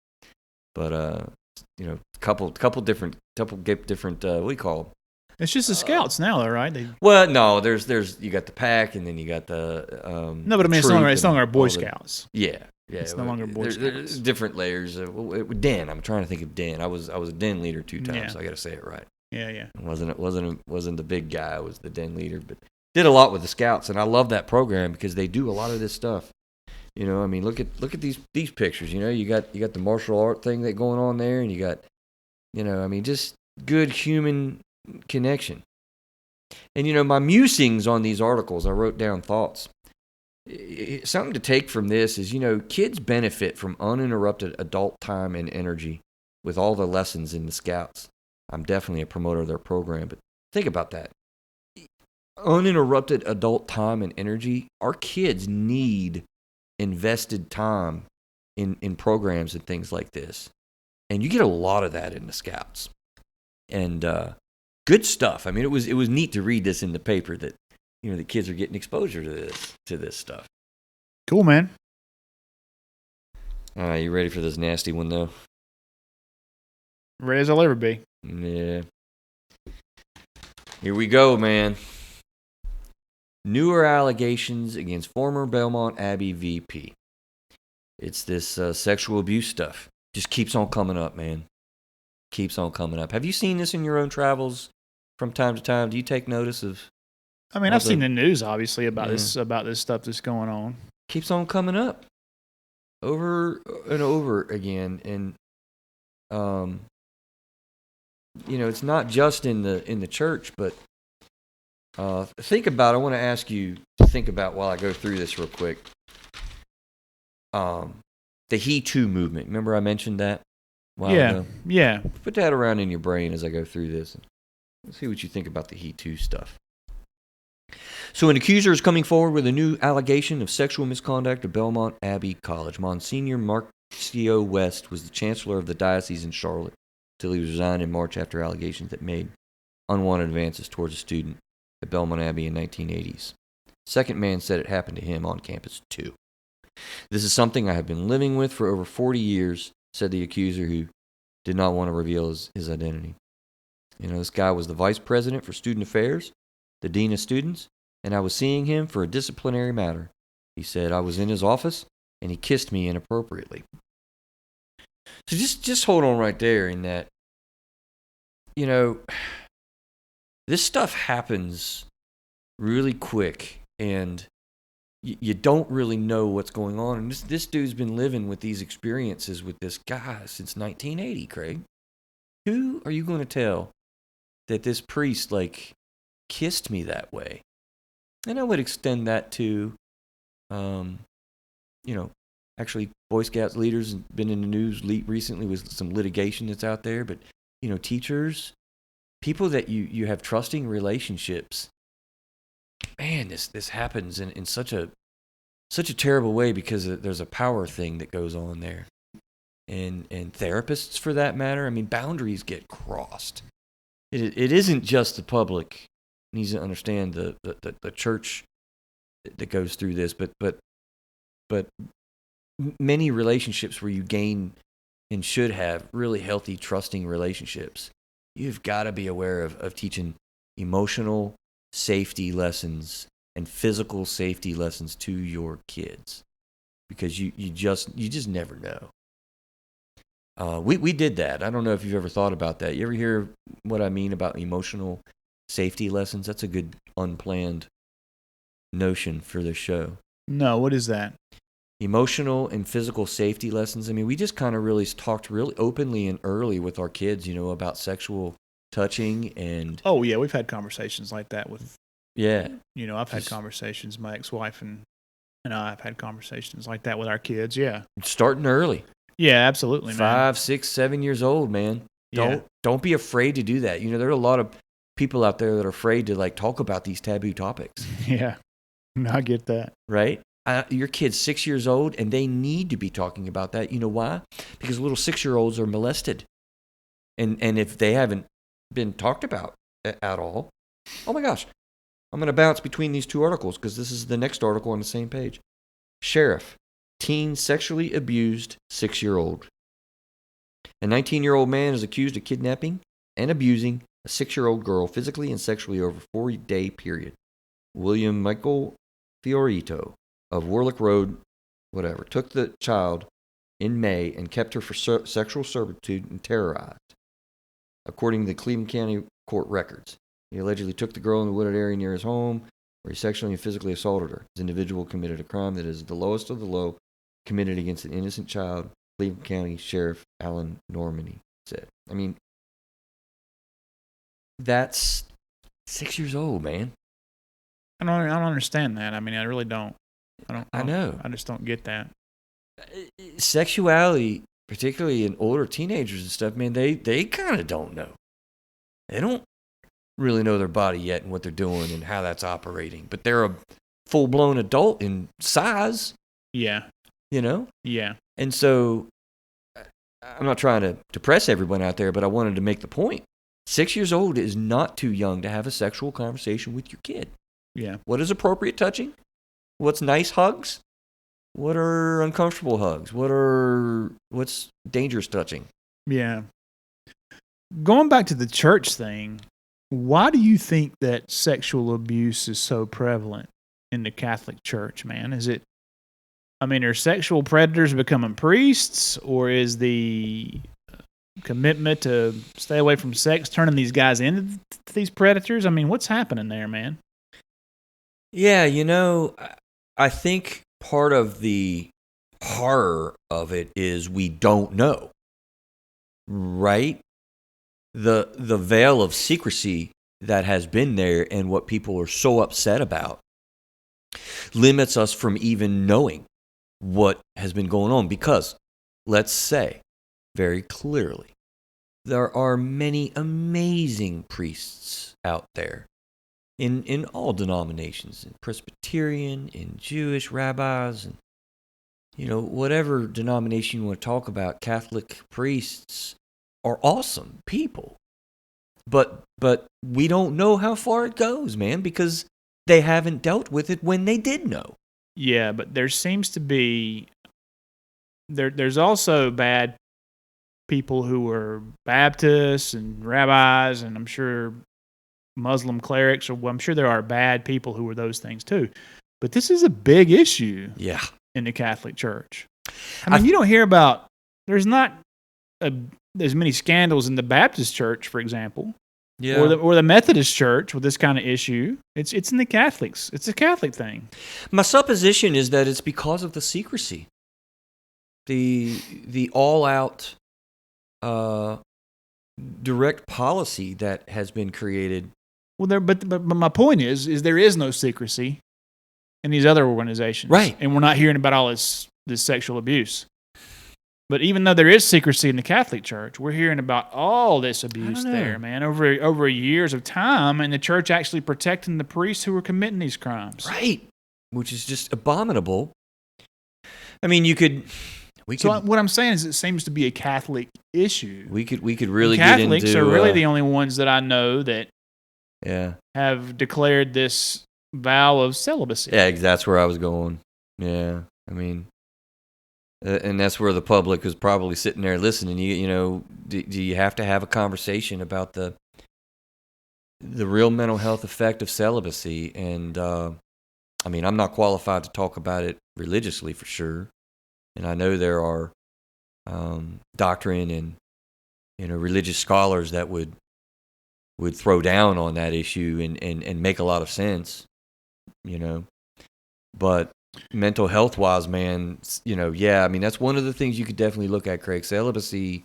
B: couple different what do you call them?
A: It's just the Scouts now, though, right?
B: Well, no, there's you got the pack, and then you got the
A: no, but I mean it's no longer Boy Scouts.
B: Yeah,
A: it's no longer Boy Scouts.
B: There's different layers. Den, I'm trying to think of Den. I was a den leader 2 times. So I got to say it right.
A: Yeah.
B: Wasn't the big guy. I was the den leader, but did a lot with the Scouts, and I love that program because they do a lot of this stuff. You know, I mean, look at these pictures. You know, you got the martial art thing that going on there, and you got, I mean, just good human connection. And my musings on these articles, I wrote down thoughts. Something to take from this is, kids benefit from uninterrupted adult time and energy with all the lessons in the Scouts. I'm definitely a promoter of their program, but think about that. Uninterrupted adult time and energy. Our kids need invested time in programs and things like this. And you get a lot of that in the Scouts. And good stuff. I mean, it was neat to read this in the paper that the kids are getting exposure to this stuff.
A: Cool, man.
B: All right, you ready for this nasty one though?
A: Ready as I'll ever be.
B: Yeah. Here we go, man. Newer allegations against former Belmont Abbey VP. It's this sexual abuse stuff. Just keeps on coming up, man. Keeps on coming up. Have you seen this in your own travels from time to time? Do you take notice of?
A: I mean, I've seen the news, obviously, about this stuff that's going on.
B: Keeps on coming up, over and over again, and it's not just in the church, but think about. I want to ask you to think about while I go through this real quick. The He Too movement. Remember I mentioned that? Ago?
A: Yeah.
B: Put that around in your brain as I go through this. Let's see what you think about the He Too stuff. So an accuser is coming forward with a new allegation of sexual misconduct at Belmont Abbey College. Monsignor Marcio West was the chancellor of the diocese in Charlotte until he was resigned in March after allegations that made unwanted advances towards a student at Belmont Abbey in the 1980s. Second man said it happened to him on campus too. This is something I have been living with for over 40 years, said the accuser, who did not want to reveal his identity. This guy was the vice president for student affairs, the dean of students, and I was seeing him for a disciplinary matter. He said I was in his office, and he kissed me inappropriately. So just hold on right there in that, this stuff happens really quick, and you don't really know what's going on. And this dude's been living with these experiences with this guy since 1980, Craig. Who are you going to tell that this priest, kissed me that way? And I would extend that to, actually Boy Scouts leaders have been in the news recently with some litigation that's out there. But, teachers, people that you have trusting relationships. Man, this happens in such a terrible way because there's a power thing that goes on there. And therapists, for that matter, I mean, boundaries get crossed. It isn't just the public needs to understand the church that goes through this, but many relationships where you gain and should have really healthy, trusting relationships, you've got to be aware of teaching emotional safety lessons and physical safety lessons to your kids, because you just never know. We did that. I don't know if you've ever thought about that. You ever hear what I mean about emotional safety lessons? That's a good unplanned notion for this show.
A: No, what is that?
B: Emotional and physical safety lessons. I mean, we just kind of really talked really openly and early with our kids, about sexual touching and.
A: Oh yeah, we've had conversations like that with.
B: Yeah.
A: I've had conversations. My ex-wife and I've had conversations like that with our kids. Yeah.
B: Starting early.
A: Yeah, absolutely, man.
B: 5, 6, 7 years old, man. Don't be afraid to do that. There are a lot of people out there that are afraid to talk about these taboo topics.
A: Yeah, no, I get that.
B: Right? Your kid's 6 years old, and they need to be talking about that. You know why? Because little 6-year-olds are molested, and if they haven't been talked about at all, oh my gosh, I'm going to bounce between these two articles because this is the next article on the same page. Sheriff, teen sexually abused 6-year-old. A 19-year-old man is accused of kidnapping and abusing a 6-year-old girl physically and sexually over a 4-day period. William Michael Fiorito of Warlick Road, took the child in May and kept her for sexual servitude and terrorized, according to the Cleveland County court records. He allegedly took the girl in the wooded area near his home, where he sexually and physically assaulted her. This individual committed a crime that is the lowest of the low committed against an innocent child, Cleveland County Sheriff Alan Normani said. I mean, that's 6 years old, man.
A: I don't understand that. I mean, I really don't.
B: I know.
A: I just don't get that.
B: Sexuality, particularly in older teenagers and stuff, man, they kind of don't know. They don't really know their body yet and what they're doing and how that's operating. But they're a full-blown adult in size.
A: Yeah. Yeah.
B: And so I'm not trying to depress everyone out there, but I wanted to make the point. 6 years old is not too young to have a sexual conversation with your kid.
A: Yeah.
B: What is appropriate touching? What's nice hugs? What are uncomfortable hugs? What's dangerous touching?
A: Yeah. Going back to the church thing, why do you think that sexual abuse is so prevalent in the Catholic Church, man? Are sexual predators becoming priests, or is the commitment to stay away from sex turning these guys into these predators? I mean, what's happening there, man?
B: Yeah, I think part of the horror of it is we don't know, right? The veil of secrecy that has been there and what people are so upset about limits us from even knowing what has been going on because, let's say very clearly, there are many amazing priests out there in all denominations, in Presbyterian, in Jewish rabbis, and whatever denomination you want to talk about, Catholic priests are awesome people. But we don't know how far it goes, man, because they haven't dealt with it when they did know.
A: Yeah, but there seems to be there's also bad people who are Baptists and rabbis, and I'm sure Muslim clerics, or I'm sure there are bad people who are those things too. But this is a big issue in the Catholic Church. I mean, you don't hear about, there's not as many scandals in the Baptist Church, for example, or the Methodist Church with this kind of issue. It's in the Catholics. It's a Catholic thing.
B: My supposition is that it's because of the secrecy. The all-out direct policy that has been created.
A: Well, but my point is there is no secrecy in these other organizations,
B: right?
A: And we're not hearing about all this sexual abuse. But even though there is secrecy in the Catholic Church, we're hearing about all this abuse there, man, over years of time, and the church actually protecting the priests who were committing these crimes,
B: right? Which is just abominable. I mean,
A: what I'm saying is, it seems to be a Catholic issue.
B: We could really
A: Catholics
B: get into.
A: Are really the only ones that I know that have declared this vow of celibacy.
B: Yeah, that's where I was going. Yeah, I mean, and that's where the public is probably sitting there listening. Do you have to have a conversation about the real mental health effect of celibacy? And I mean, I'm not qualified to talk about it religiously for sure. And I know there are doctrine and religious scholars that would throw down on that issue and make a lot of sense, But mental health wise, man, I mean, that's one of the things you could definitely look at, Craig. Celibacy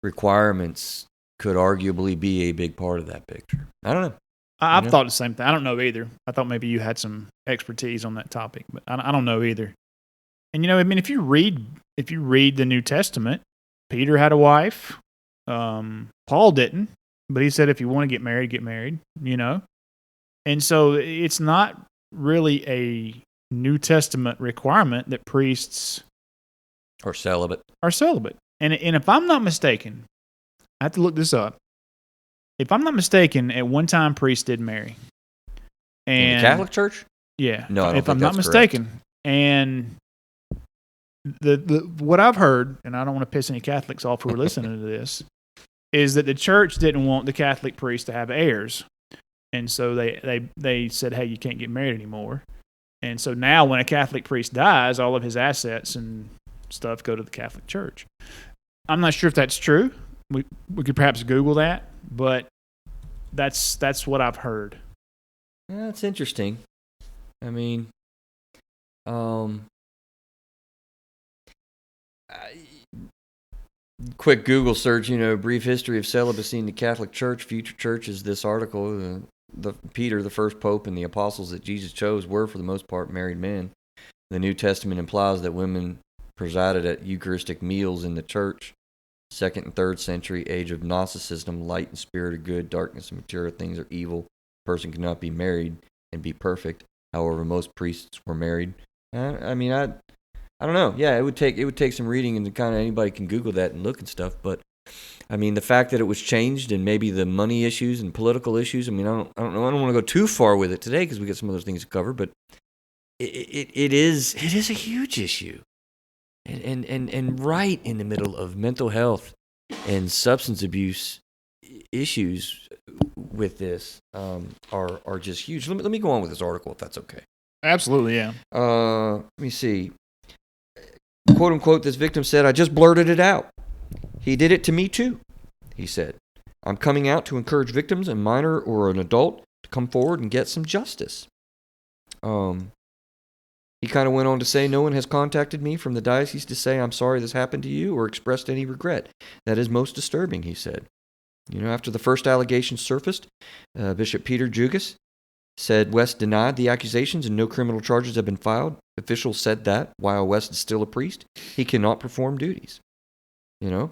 B: requirements could arguably be a big part of that picture. I don't know.
A: I've thought the same thing. I don't know either. I thought maybe you had some expertise on that topic, but I don't know either. And I mean, if you read the New Testament, Peter had a wife. Paul didn't, but he said if you want to get married, get married. And so it's not really a New Testament requirement that priests
B: are celibate.
A: And if I'm not mistaken, I have to look this up. If I'm not mistaken, at one time priests did marry. And
B: in the Catholic Church?
A: Yeah.
B: No, I don't
A: if
B: think
A: I'm not
B: that's
A: mistaken.
B: Correct.
A: And the what I've heard, and I don't want to piss any Catholics off who are listening to this, is that the church didn't want the Catholic priest to have heirs. And so they said, hey, you can't get married anymore. And so now when a Catholic priest dies, all of his assets and stuff go to the Catholic Church. I'm not sure if that's true. We could perhaps Google that, but that's what I've heard.
B: Yeah, that's interesting. I mean, quick Google search, brief history of celibacy in the Catholic Church, future churches. This article, Peter, the first pope, and the apostles that Jesus chose were, for the most part, married men. The New Testament implies that women presided at Eucharistic meals in the church. 2nd and 3rd century, age of Gnosticism, light and spirit are good, darkness and material things are evil. A person cannot be married and be perfect. However, most priests were married. I mean, I don't know. Yeah, it would take some reading, and kind of anybody can Google that and look and stuff. But I mean, the fact that it was changed, and maybe the money issues and political issues. I mean, I don't know. I don't want to go too far with it today because we got some other things to cover. But it is a huge issue, and right in the middle of mental health and substance abuse issues with this are just huge. Let me go on with this article if that's okay.
A: Absolutely, yeah.
B: Let me see. Quote unquote, this victim said, "I just blurted it out. He did it to me too," he said. "I'm coming out to encourage victims, a minor or an adult, to come forward and get some justice." He kind of went on to say, "No one has contacted me from the diocese to say I'm sorry this happened to you or expressed any regret. That is most disturbing," he said. After the first allegations surfaced, Bishop Peter Jugas said West denied the accusations and no criminal charges have been filed. Officials said that while West is still a priest, he cannot perform duties. This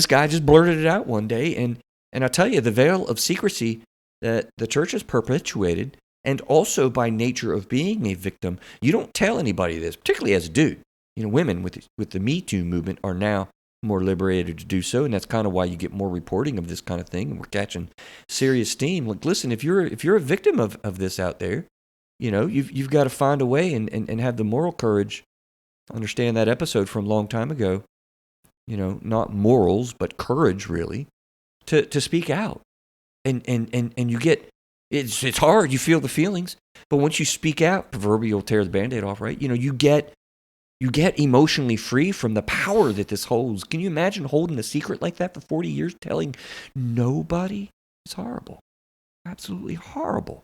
B: guy just blurted it out one day, and I tell you, the veil of secrecy that the church has perpetuated, and also by nature of being a victim, you don't tell anybody this, particularly as a dude. Women with the Me Too movement are now more liberated to do so, and that's kind of why you get more reporting of this kind of thing, and we're catching serious steam. Like, listen, if you're a victim of this out there, you've got to find a way and have the moral courage. Understand that episode from a long time ago. Not morals, but courage, really, to speak out. And you get, it's hard. You feel the feelings, but once you speak out, proverbial tear the Band-Aid off, right? You get emotionally free from the power that this holds. Can you imagine holding a secret like that for 40 years, telling nobody? It's horrible. Absolutely horrible.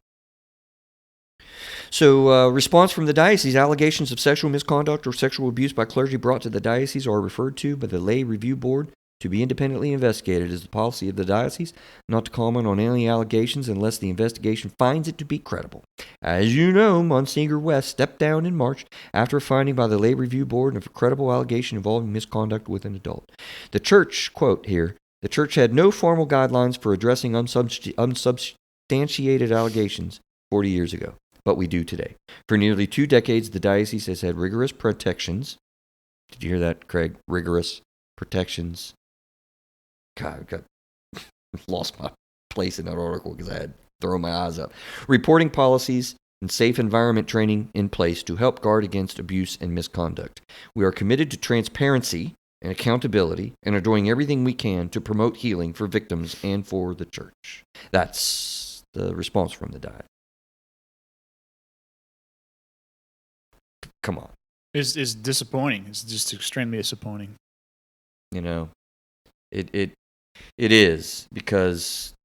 B: So, response from the diocese: allegations of sexual misconduct or sexual abuse by clergy brought to the diocese are referred to by the Lay Review Board to be independently investigated. It is the policy of the diocese not to comment on any allegations unless the investigation finds it to be credible. As you know, Monsignor West stepped down in March after a finding by the Lay Review Board of a credible allegation involving misconduct with an adult. The church, quote here, the church had no formal guidelines for addressing unsubstantiated allegations 40 years ago, but we do today. For nearly 2 decades, the diocese has had rigorous protections. Did you hear that, Craig? Rigorous protections. God, I lost my place in that article because I had thrown my eyes up. Reporting policies and safe environment training in place to help guard against abuse and misconduct. We are committed to transparency and accountability and are doing everything we can to promote healing for victims and for the church. That's the response from the diocese. Come on.
A: It's disappointing. It's just extremely disappointing.
B: It is, because,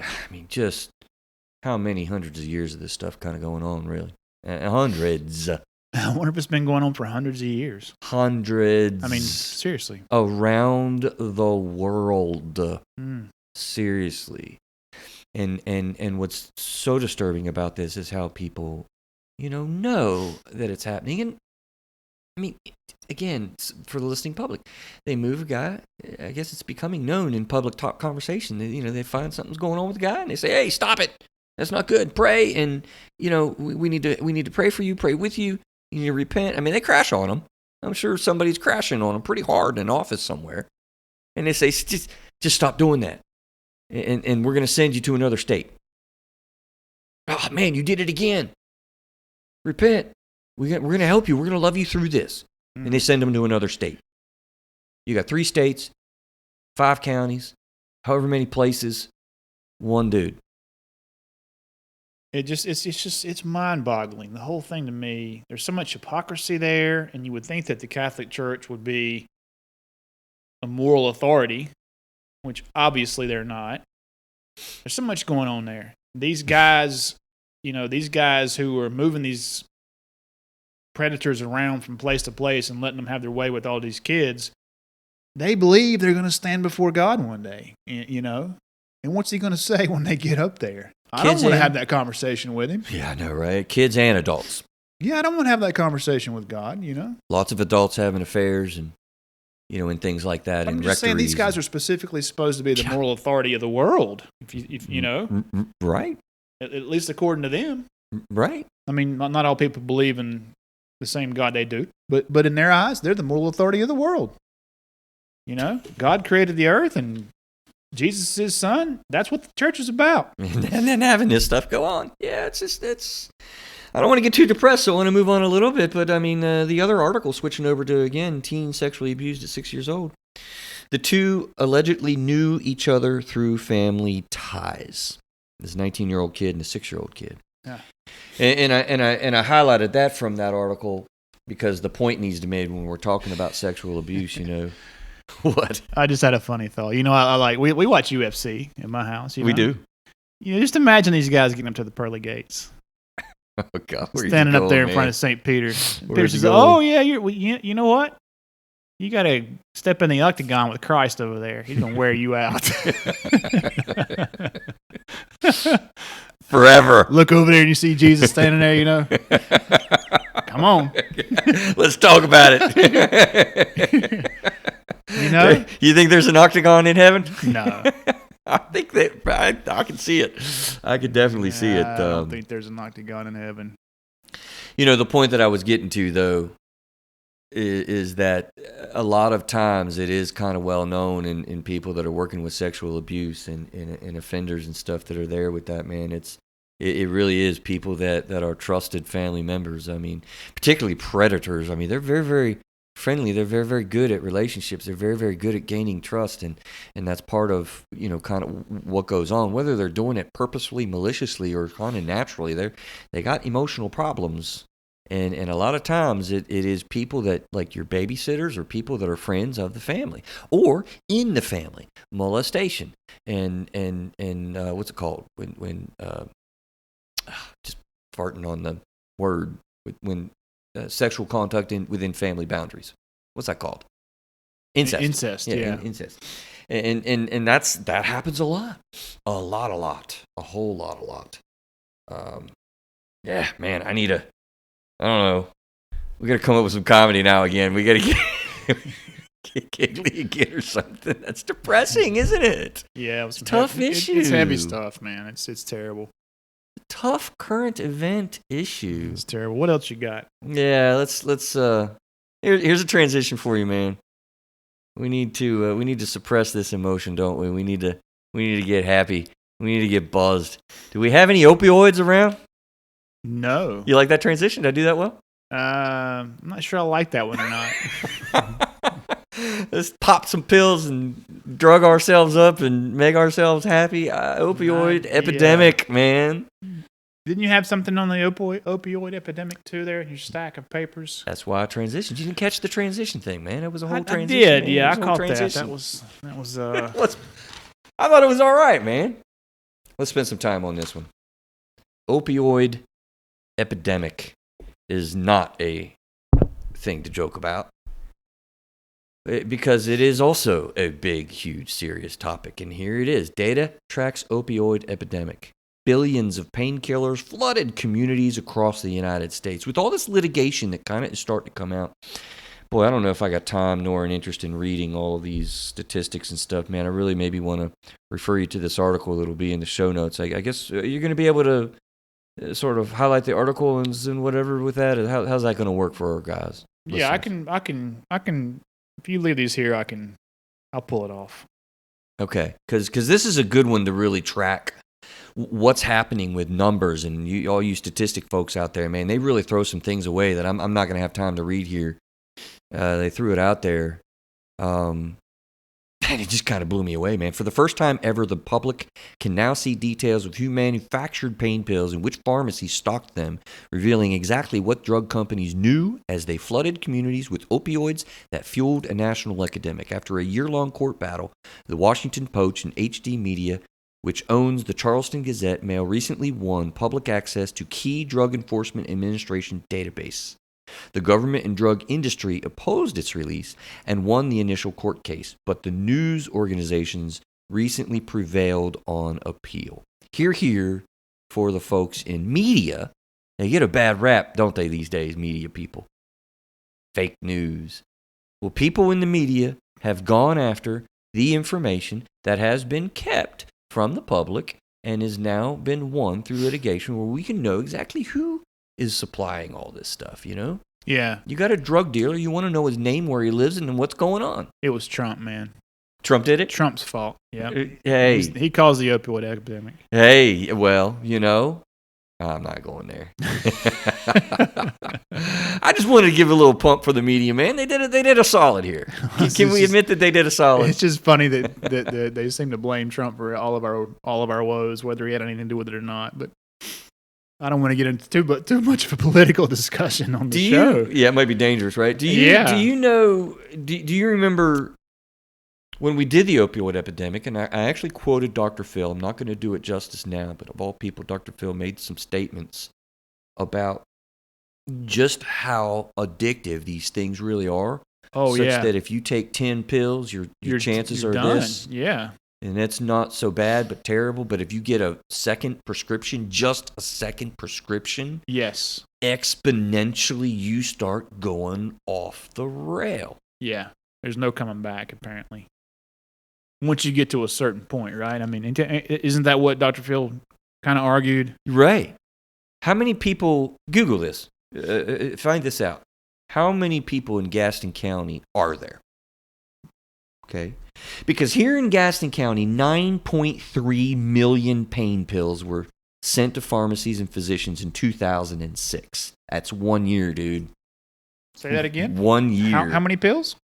B: I mean, just how many hundreds of years of this stuff kind of going on, really? Hundreds.
A: I wonder if it's been going on for hundreds of years.
B: Hundreds.
A: I mean, seriously.
B: Around the world. Seriously. And what's so disturbing about this is how people, know that it's happening. And, I mean, again, for the listening public, they move a guy. I guess it's becoming known in public talk conversation. They find something's going on with the guy, and they say, hey, stop it. That's not good. Pray, and, we need to pray for you, pray with you. You need to repent. I mean, they crash on him. I'm sure somebody's crashing on him pretty hard in an office somewhere. And they say, just stop doing that. And we're going to send you to another state. Oh, man, you did it again. Repent. We're going to help you. We're going to love you through this. And they send them to another state. You got 3 states, 5 counties, however many places, one dude.
A: It's mind-boggling. The whole thing to me, there's so much hypocrisy there, and you would think that the Catholic Church would be a moral authority, which obviously they're not. There's so much going on there. These guys, who are moving these predators around from place to place and letting them have their way with all these kids, they believe they're going to stand before God one day, And what's he going to say when they get up there? I don't want to have that conversation with him.
B: Yeah, I know, right? Kids and adults.
A: Yeah, I don't want to have that conversation with God,
B: Lots of adults having affairs and, and things like that.
A: I'm just saying these guys are specifically supposed to be the moral authority of the world, if you know.
B: Right.
A: At least according to them.
B: Right.
A: I mean, not all people believe in the same God they do, but in their eyes, they're the moral authority of the world. God created the earth, and Jesus is his son. That's what the church is about.
B: And then having this stuff go on. Yeah, it's. I don't want to get too depressed, so I want to move on a little bit. But, I mean, the other article, switching over to, again, teen sexually abused at 6 years old. The two allegedly knew each other through family ties. This 19-year-old kid and a 6-year-old kid.
A: Yeah.
B: And I highlighted that from that article because the point needs to be made when we're talking about sexual abuse, What?
A: I just had a funny thought. We watch UFC in my house.
B: We do.
A: Just imagine these guys getting up to the pearly gates.
B: Oh, God.
A: Standing up there in front of St. Peter. Peter says, oh, yeah, you know what? You got to step in the octagon with Christ over there. He's going to wear you out.
B: Forever.
A: Look over there and you see Jesus standing there, Come on.
B: Let's talk about it. You think there's an octagon in heaven?
A: No.
B: I think that I can see it. I could definitely see it.
A: I don't think there's an octagon in heaven.
B: The point that I was getting to, though, is that a lot of times it is kind of well known in people that are working with sexual abuse and offenders and stuff that are there with that, man. It really is people that are trusted family members. I mean, particularly predators. I mean, they're very, very friendly. They're very, very good at relationships. They're very, very good at gaining trust, and that's part of kind of what goes on. Whether they're doing it purposefully, maliciously, or kind of naturally, they got emotional problems, and a lot of times it is people that, like, your babysitters or people that are friends of the family or in the family. Molestation and what's it called when just farting on the word when. Sexual contact within family boundaries. What's that called? Incest.
A: Incest, yeah.
B: Incest. And that happens a lot. A whole lot. Yeah, man, I don't know. We got to come up with some comedy now again. We got to get giggly again or something. That's depressing, isn't it?
A: Yeah, it was
B: tough issue.
A: It's heavy stuff, man. It's terrible.
B: Tough current event issue.
A: It's terrible. What else you got?
B: Yeah, let's here's a transition for you, man. We need to suppress this emotion, don't we? We need to get happy. We need to get buzzed. Do we have any opioids around?
A: No.
B: You like that transition? Did I do that well?
A: I'm not sure I like that one or not.
B: Let's pop some pills and drug ourselves up and make ourselves happy. Opioid epidemic, man.
A: Didn't you have something on the opioid epidemic too there in your stack of papers?
B: That's why I transitioned. You didn't catch the transition thing, man. It was a whole transition.
A: I did,
B: man.
A: yeah. I caught that. That was.
B: I thought it was all right, man. Let's spend some time on this one. opioid epidemic is not a thing to joke about, because it is also a big, huge, serious topic. And here it is. Data tracks opioid epidemic. Billions of painkillers flooded communities across the United States. With all this litigation that kind of is starting to come out, boy, I don't know if I got time nor an interest in reading all of these statistics and stuff, man. I really maybe want to refer you to this article that'll be in the show notes. I guess you're going to be able to sort of highlight the article and whatever with that. How's that going to work for our guys?
A: Yeah, I can. If you leave these here, I'll pull it off.
B: Okay, because this is a good one to really track what's happening with numbers, and all you statistic folks out there, man, they really throw some things away that I'm not going to have time to read here. They threw it out there. And it just kind of blew me away, man. For the first time ever, the public can now see details of who manufactured pain pills and which pharmacies stocked them, revealing exactly what drug companies knew as they flooded communities with opioids that fueled a national epidemic. After a year-long court battle, the Washington Post and HD Media, which owns the Charleston Gazette-Mail, recently won public access to key Drug Enforcement Administration database. The government and drug industry opposed its release and won the initial court case, but the news organizations recently prevailed on appeal. Hear for the folks in media. They get a bad rap, don't they, these days, media people? Fake news. Well, people in the media have gone after the information that has been kept from the public and has now been won through litigation where we can know exactly who is supplying all this stuff, you know?
A: Yeah.
B: You got a drug dealer, you want to know his name, where he lives, and what's going on.
A: It was Trump, man.
B: Trump did it?
A: Trump's fault. Yeah.
B: Hey.
A: He caused the opioid epidemic.
B: Hey, well, you know, I'm not going there. I just wanted to give a little pump for the media, man. They did a solid here. Can we admit that they did a solid?
A: It's just funny that they seem to blame Trump for all of our woes, whether he had anything to do with it or not. But I don't want to get into too much of a political discussion on the show.
B: Yeah, it might be dangerous, right? Do you remember when we did the opioid epidemic, and I actually quoted Dr. Phil. I'm not going to do it justice now, but of all people, Dr. Phil made some statements about just how addictive these things really are.
A: Oh,
B: such
A: yeah.
B: that if you take 10 pills, your chances are
A: done.
B: this.
A: Yeah.
B: And that's not so bad, but terrible. But if you get a second prescription, just a second prescription,
A: yes,
B: exponentially you start going off the rail.
A: Yeah. There's no coming back, apparently. Once you get to a certain point, right? I mean, isn't that what Dr. Phil kind of argued?
B: Right. How many people, Google this, find this out. How many people in Gaston County are there? Okay. Because here in Gaston County, 9.3 million pain pills were sent to pharmacies and physicians in 2006. That's 1 year, dude.
A: Say that again?
B: 1 year.
A: How many pills?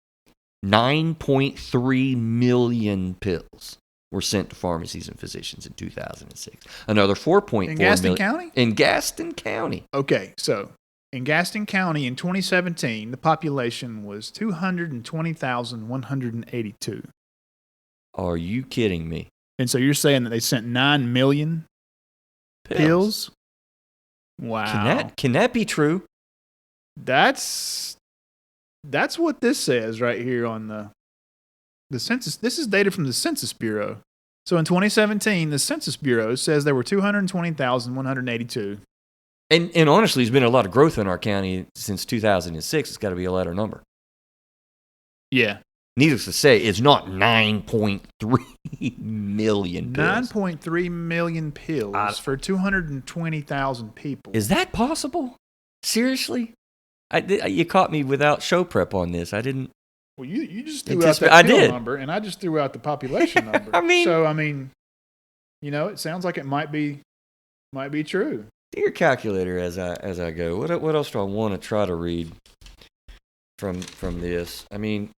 B: 9.3 million pills were sent to pharmacies and physicians in 2006. Another 4.4 million.
A: In Gaston County?
B: In Gaston County.
A: Okay, so in Gaston County in 2017, the population was 220,182.
B: Are you kidding me?
A: And so you're saying that they sent 9 million pills? Wow.
B: Can that be true?
A: That's what this says right here on the census. This is data from the Census Bureau. So in 2017, the Census Bureau says there were 220,182.
B: And honestly, there's been a lot of growth in our county since 2006. It's got to be a lighter number.
A: Yeah.
B: Needless to say, it's not 9.3 million pills.
A: 9.3 million pills for 220,000 people.
B: Is that possible? Seriously? You caught me without show prep on this. I didn't.
A: Well, you just threw out that pill number, and I just threw out the population number. It sounds like it might be true.
B: Do your calculator as I go. What else do I want to try to read from this? I mean,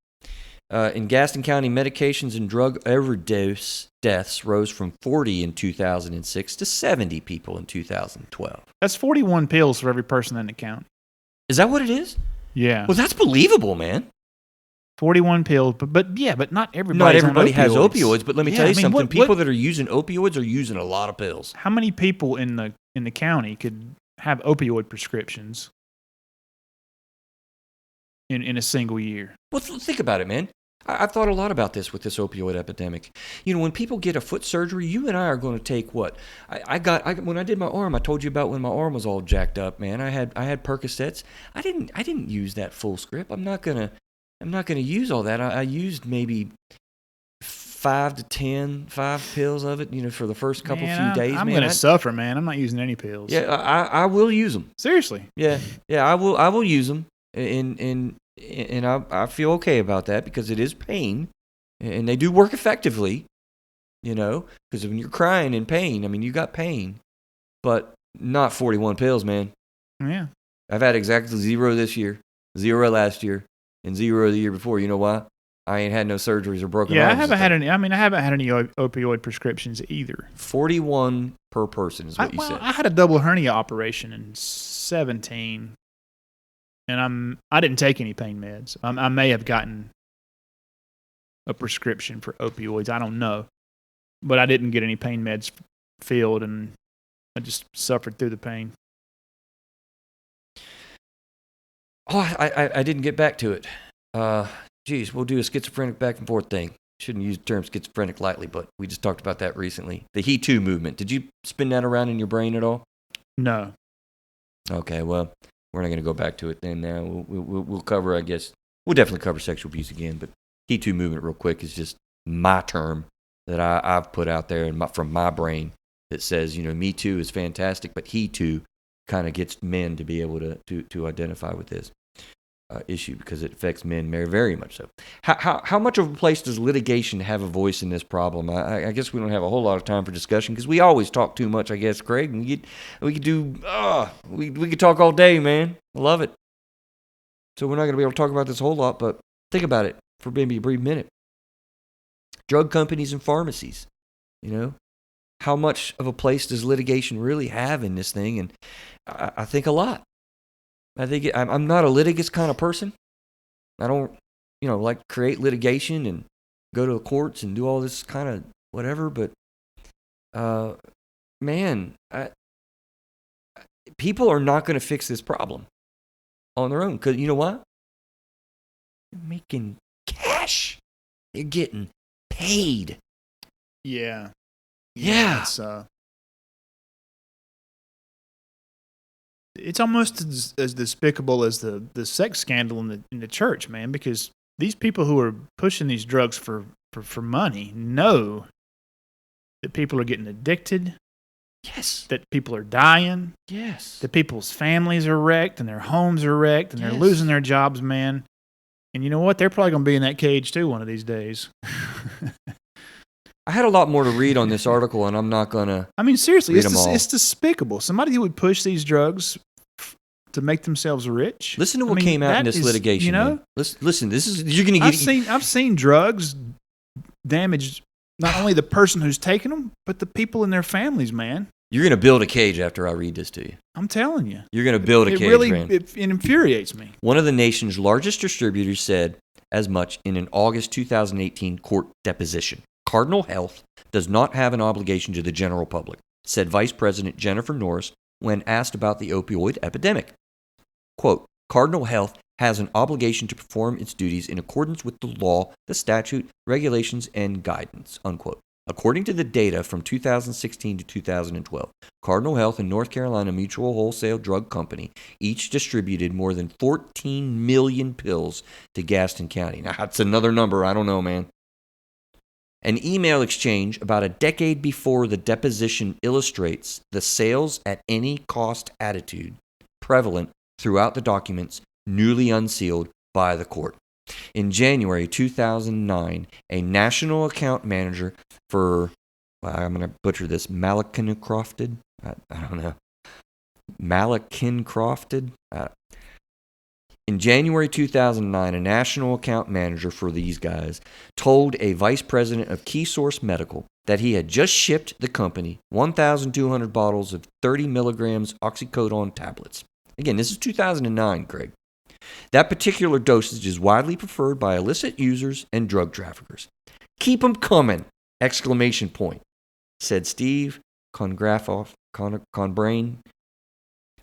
B: in Gaston County, medications and drug overdose deaths rose from 40 in 2006 to 70 people in 2012.
A: That's 41 pills for every person in the county.
B: Is that what it is?
A: Yeah.
B: Well, that's believable, man.
A: 41 pills, but not everybody.
B: Not everybody has
A: opioids.
B: opioids, but let me tell you something. People that are using opioids are using a lot of pills.
A: How many people in the county could have opioid prescriptions in a single year?
B: Well, think about it, man. I've thought a lot about this with this opioid epidemic. When people get a foot surgery, you and I are going to take what? When I did my arm, I told you about when my arm was all jacked up, man. I had Percocets. I didn't use that full script. I'm not gonna use all that. I used maybe 5 pills of it, for the first few days.
A: I'm gonna suffer, man. I'm not using any pills.
B: Yeah, I will use them.
A: Seriously.
B: Yeah, I will use them, and I feel okay about that because it is pain, and they do work effectively, because when you're crying in pain, I mean, you got pain, but not 41 pills, man.
A: Yeah.
B: I've had exactly 0 this year, 0 last year, and 0 the year before. You know why? I ain't had no surgeries or broken arms.
A: I haven't had any opioid prescriptions either.
B: 41 per person is what you said.
A: I had a double hernia operation in 2017. And I didn't take any pain meds. I may have gotten a prescription for opioids. I don't know, but I didn't get any pain meds filled, and I just suffered through the pain.
B: Oh, I didn't get back to it. Geez, we'll do a schizophrenic back and forth thing. Shouldn't use the term schizophrenic lightly, but we just talked about that recently. The He Too movement. Did you spin that around in your brain at all?
A: No.
B: Okay, well. We're not going to go back to it then now. We'll cover, I guess, we'll definitely cover sexual abuse again, but He Too movement real quick is just my term that I've put out there from my brain that says, Me Too is fantastic, but He Too kind of gets men to be able to identify with this issue because it affects men very, very much so. How much of a place does litigation have a voice in this problem? I guess we don't have a whole lot of time for discussion because we always talk too much, I guess, Craig. We could talk all day, man. I love it. So we're not going to be able to talk about this a whole lot, but think about it for maybe a brief minute. Drug companies and pharmacies, how much of a place does litigation really have in this thing? And I think a lot. I'm not a litigious kind of person. I don't, like create litigation and go to the courts and do all this kind of whatever. But, man, people are not going to fix this problem on their own. Because you know what? They're making cash. They're getting paid.
A: Yeah.
B: Yeah.
A: It's almost as despicable as the sex scandal in the church, man, because these people who are pushing these drugs for money know that people are getting addicted.
B: Yes.
A: That people are dying.
B: Yes.
A: That people's families are wrecked and their homes are wrecked and they're losing their jobs, man. And you know what? They're probably going to be in that cage too one of these days.
B: I had a lot more to read on this article, and I'm not going to.
A: I mean, seriously,
B: it's
A: it's despicable. Somebody who would push these drugs to make themselves rich.
B: Listen to what came out in this litigation. Man. Listen. This is you're going to get.
A: I've seen drugs damage not only the person who's taking them, but the people in their families. Man,
B: you're going to build a cage after I read this to you.
A: I'm telling you,
B: you're going to build a cage.
A: It infuriates me.
B: One of the nation's largest distributors said as much in an August 2018 court deposition. Cardinal Health does not have an obligation to the general public, said Vice President Jennifer Norris when asked about the opioid epidemic. Quote, Cardinal Health has an obligation to perform its duties in accordance with the law, the statute, regulations, and guidance, unquote. According to the data from 2016 to 2012, Cardinal Health and North Carolina Mutual Wholesale Drug Company each distributed more than 14 million pills to Gaston County. Now, that's another number. I don't know, man. An email exchange about a decade before the deposition illustrates the sales at any cost attitude prevalent throughout the documents newly unsealed by the court. In January 2009, a national account manager for, I'm going to butcher this, Malakincrofted? I don't know. Malakincrofted? In January 2009, a national account manager for these guys told a vice president of Key Source Medical that he had just shipped the company 1,200 bottles of 30 milligrams oxycodone tablets. Again, this is 2009, Craig. That particular dosage is widely preferred by illicit users and drug traffickers. Keep 'em coming! Exclamation point, said Steve Conbrain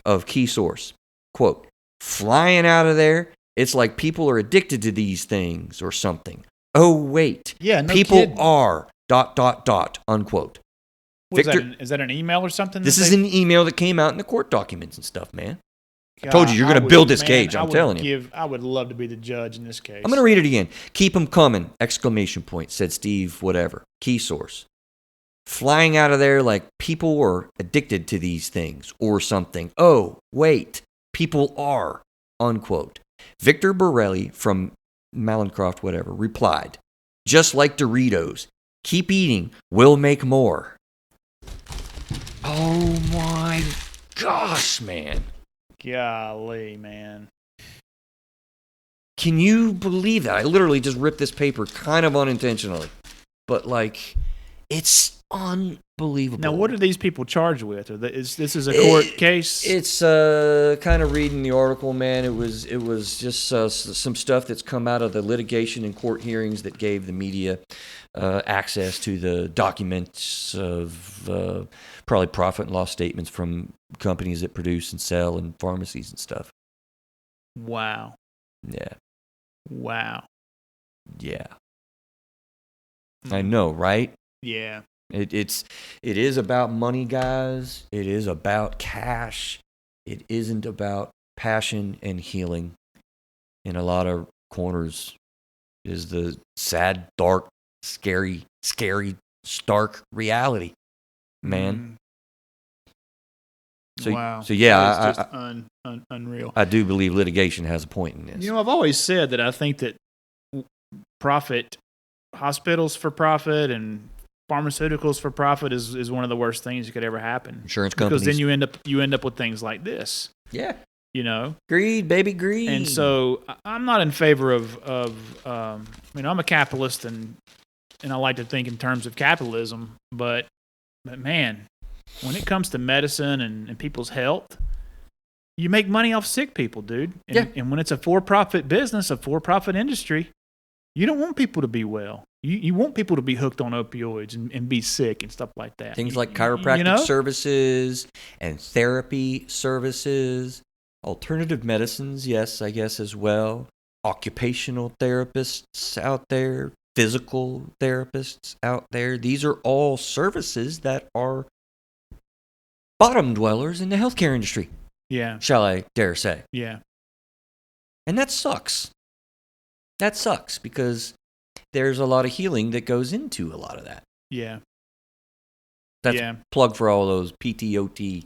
B: of Key Source. Quote, flying out of there, it's like people are addicted to these things or something. Oh, wait.
A: Yeah, no
B: people
A: kidding.
B: are, ... unquote.
A: Victor, is that an email or something?
B: This is an email that came out in the court documents and stuff, man.
A: God,
B: I told you, you're going to build this cage, I'm telling you.
A: I would love to be the judge in this case.
B: I'm going to read it again. Keep 'em coming! Exclamation point, said Steve whatever. Key Source. Flying out of there like people were addicted to these things or something. Oh, wait. People are, unquote. Victor Borelli from Malincroft, whatever, replied, just like Doritos. Keep eating. We'll make more. Oh, my gosh, man.
A: Golly, man.
B: Can you believe that? I literally just ripped this paper kind of unintentionally. But, like, it's unbelievable.
A: Now, what are these people charged with? This is a court case?
B: It's kind of reading the article, man. It was just some stuff that's come out of the litigation and court hearings that gave the media access to the documents of probably profit and loss statements from companies that produce and sell and pharmacies and stuff.
A: Wow.
B: Yeah.
A: Wow.
B: Yeah. I know, right?
A: Yeah.
B: It is about money, guys. It is about cash. It isn't about passion and healing. In a lot of corners is the sad, dark, scary, stark reality, man.
A: Wow.
B: So yeah,
A: it's just unreal.
B: I do believe litigation has a point in this.
A: You know, I've always said that I think that hospitals for profit and pharmaceuticals for profit is one of the worst things that could ever happen.
B: Insurance companies.
A: Because then you end up with things like this.
B: Yeah.
A: You know?
B: Greed, baby, greed.
A: And so I'm not in favor of I'm a capitalist and I like to think in terms of capitalism, but man, when it comes to medicine and people's health, you make money off sick people, dude. And when it's a for-profit business, a for-profit industry, you don't want people to be well. You want people to be hooked on opioids and be sick and stuff like that.
B: Things like chiropractic services and therapy services, alternative medicines, yes, I guess as well. Occupational therapists out there, physical therapists out there. These are all services that are bottom dwellers in the healthcare industry.
A: Yeah.
B: Shall I dare say.
A: Yeah.
B: And that sucks. That sucks because there's a lot of healing that goes into a lot of that.
A: Yeah.
B: That's plug for all those PTOT,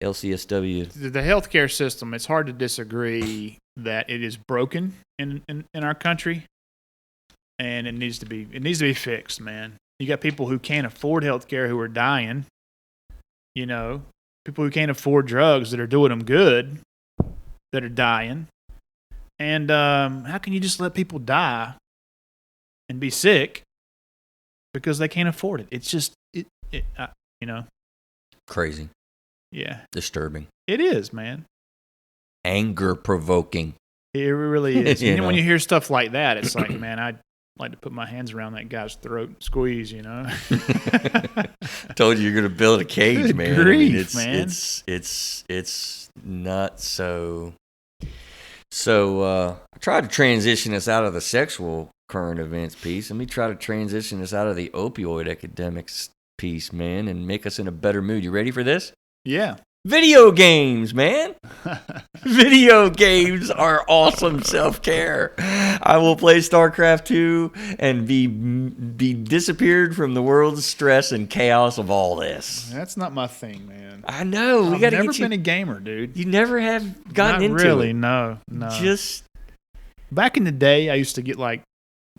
B: LCSW.
A: The healthcare system, it's hard to disagree that it is broken in our country, and it needs to be fixed, man. You got people who can't afford healthcare who are dying. You know, people who can't afford drugs that are doing them good that are dying. And how can you just let people die and be sick because they can't afford it? It's just,
B: crazy.
A: Yeah.
B: Disturbing.
A: It is, man.
B: Anger provoking.
A: It really is. When you hear stuff like that, it's like, man, I'd like to put my hands around that guy's throat and squeeze, you know?
B: Told you you're going to build a cage, man.
A: Grief, man.
B: It's not so. So I tried to transition us out of the sexual current events piece. Let me try to transition us out of the opioid epidemics piece, man, and make us in a better mood. You ready for this?
A: Yeah.
B: Video games, man. Video games are awesome self-care. I will play StarCraft 2 and be disappeared from the world's stress and chaos of all this.
A: That's not my thing, man.
B: I know.
A: I've never been a gamer, dude.
B: You never have gotten into
A: really,
B: it.
A: No.
B: Just
A: back in the day, I used to get like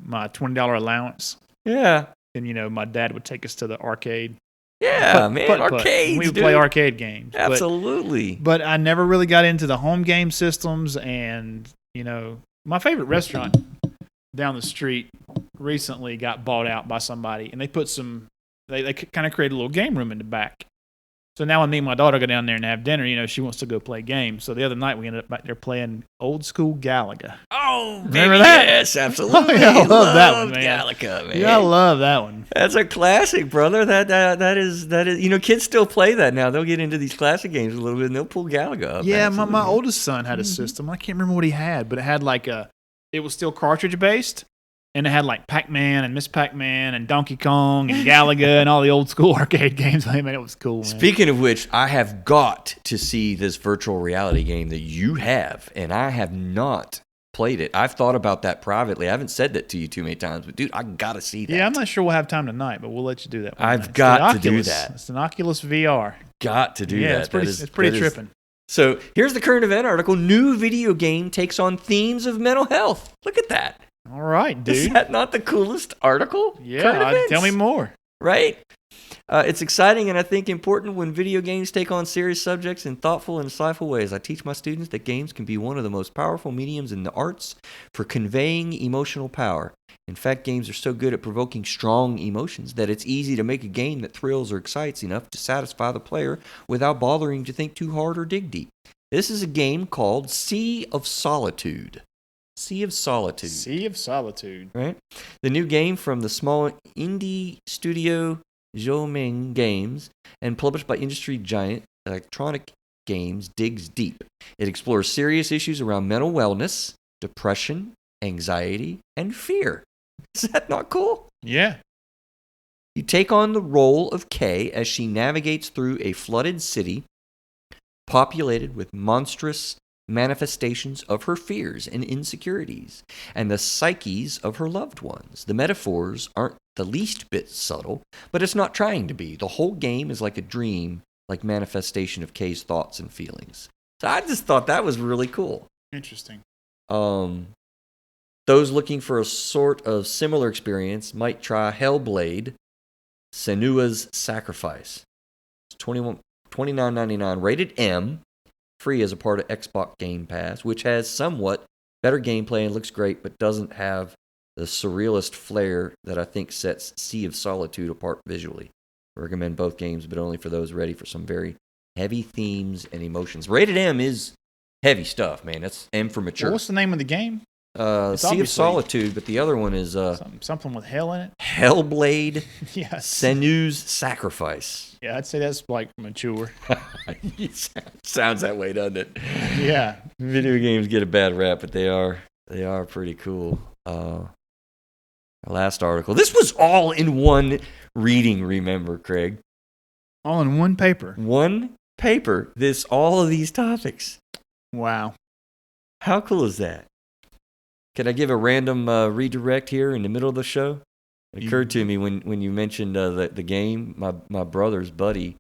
A: my $20 allowance.
B: Yeah.
A: And, my dad would take us to the arcade.
B: Yeah, arcades.
A: We would play arcade games.
B: Absolutely.
A: But I never really got into the home game systems. And, my favorite restaurant down the street recently got bought out by somebody. And they put they kind of created a little game room in the back. So now when me and my daughter go down there and have dinner, she wants to go play games. So the other night we ended up back there playing old school Galaga.
B: Oh,
A: remember that?
B: Yes, absolutely.
A: I love that one, man.
B: Galaga, man.
A: Yeah, I love that one.
B: That's a classic, brother. That is. Kids still play that now. They'll get into these classic games a little bit and they'll pull Galaga up.
A: Yeah, my oldest son had a system. I can't remember what he had, but it had it was still cartridge based. And it had like Pac-Man and Miss Pac-Man and Donkey Kong and Galaga and all the old school arcade games. I mean, it was cool, man.
B: Speaking of which, I have got to see this virtual reality game that you have, and I have not played it. I've thought about that privately. I haven't said that to you too many times, but dude, I got to see that.
A: Yeah, I'm not sure we'll have time tonight, but we'll let you do that.
B: I've got to do that.
A: It's an Oculus VR.
B: Got to do that.
A: Yeah, it's pretty tripping.
B: So here's the current event article. New video game takes on themes of mental health. Look at that.
A: All right, dude.
B: Is that not the coolest article?
A: Yeah, tell me more.
B: Right? It's exciting and I think important when video games take on serious subjects in thoughtful and insightful ways. I teach my students that games can be one of the most powerful mediums in the arts for conveying emotional power. In fact, games are so good at provoking strong emotions that it's easy to make a game that thrills or excites enough to satisfy the player without bothering to think too hard or dig deep. This is a game called Sea of Solitude. Sea of Solitude.
A: Sea of Solitude.
B: Right? The new game from the small indie studio Zhoming Games and published by industry giant Electronic Games digs deep. It explores serious issues around mental wellness, depression, anxiety, and fear. Is that not cool?
A: Yeah.
B: You take on the role of Kay as she navigates through a flooded city populated with monstrous manifestations of her fears and insecurities, and the psyches of her loved ones. The metaphors aren't the least bit subtle, but it's not trying to be. The whole game is like a dream, like manifestation of Kay's thoughts and feelings. So I just thought that was really cool.
A: Interesting.
B: Those looking for a sort of similar experience might try Hellblade: Senua's Sacrifice. It's $29.99, rated M. Free as a part of Xbox Game Pass, which has somewhat better gameplay and looks great, but doesn't have the surrealist flair that I think sets Sea of Solitude apart visually. I recommend both games, but only for those ready for some very heavy themes and emotions. Rated M is heavy stuff, man. That's M for mature.
A: Well, what's the name of the game?
B: Sea of Solitude, but the other one is
A: something with hell in it.
B: Hellblade.
A: Yes.
B: Senua's Sacrifice.
A: Yeah, I'd say that's like mature.
B: Sounds that way, doesn't it?
A: Yeah.
B: Video games get a bad rap, but they are pretty cool. Last article. This was all in one reading. Remember, Craig?
A: All in one paper.
B: One paper. All of these topics.
A: Wow.
B: How cool is that? Can I give a random redirect here in the middle of the show? It occurred to me when you mentioned the game. My brother's buddy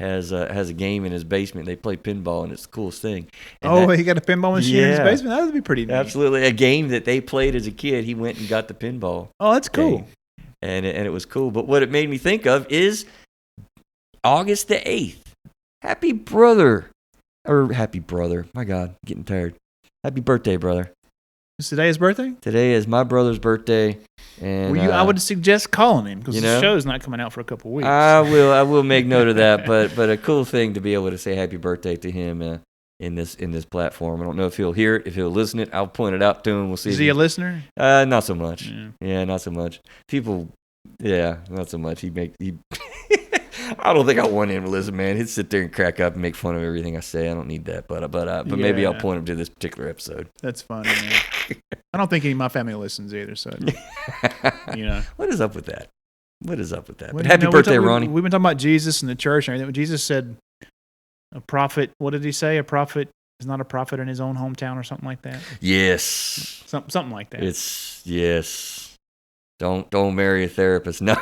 B: has a game in his basement. They play pinball, and it's the coolest thing. And
A: he got a pinball machine in his basement? That would be pretty neat.
B: Absolutely. A game that they played as a kid. He went and got the pinball.
A: Oh, that's cool.
B: Game. And it was cool. But what it made me think of is August the 8th. Happy brother. My God, I'm getting tired. Happy birthday, brother.
A: Is today his birthday?
B: Today is my brother's birthday, and
A: I would suggest calling him because the show's not coming out for a couple of weeks.
B: I will make note of that. But a cool thing to be able to say happy birthday to him in this platform. I don't know if he'll hear it, if he'll listen it. I'll point it out to him. We'll see.
A: Is he a listener?
B: Not so much. Yeah, not so much. People, not so much. I don't think I want him to listen, man. He'd sit there and crack up and make fun of everything I say. I don't need that, but maybe I'll point him to this particular episode.
A: That's funny, man. I don't think any of my family listens either, so
B: What is up with that? But happy birthday, Ronnie.
A: We've been talking about Jesus and the church and everything. Jesus said, "A prophet." What did he say? A prophet is not a prophet in his own hometown, or something like that.
B: Yes.
A: Something like that.
B: It's yes. Don't marry a therapist. No.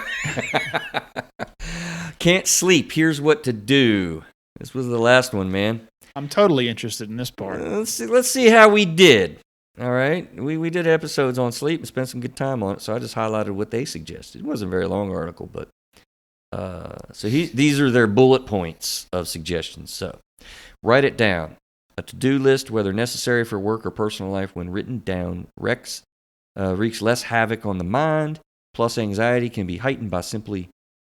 B: Can't sleep. Here's what to do. This was the last one, man.
A: I'm totally interested in this part.
B: Let's see how we did. All right. We did episodes on sleep and spent some good time on it, so I just highlighted what they suggested. It wasn't a very long article, but these are their bullet points of suggestions. So write it down. A to-do list, whether necessary for work or personal life, when written down, wreaks less havoc on the mind, plus anxiety can be heightened by simply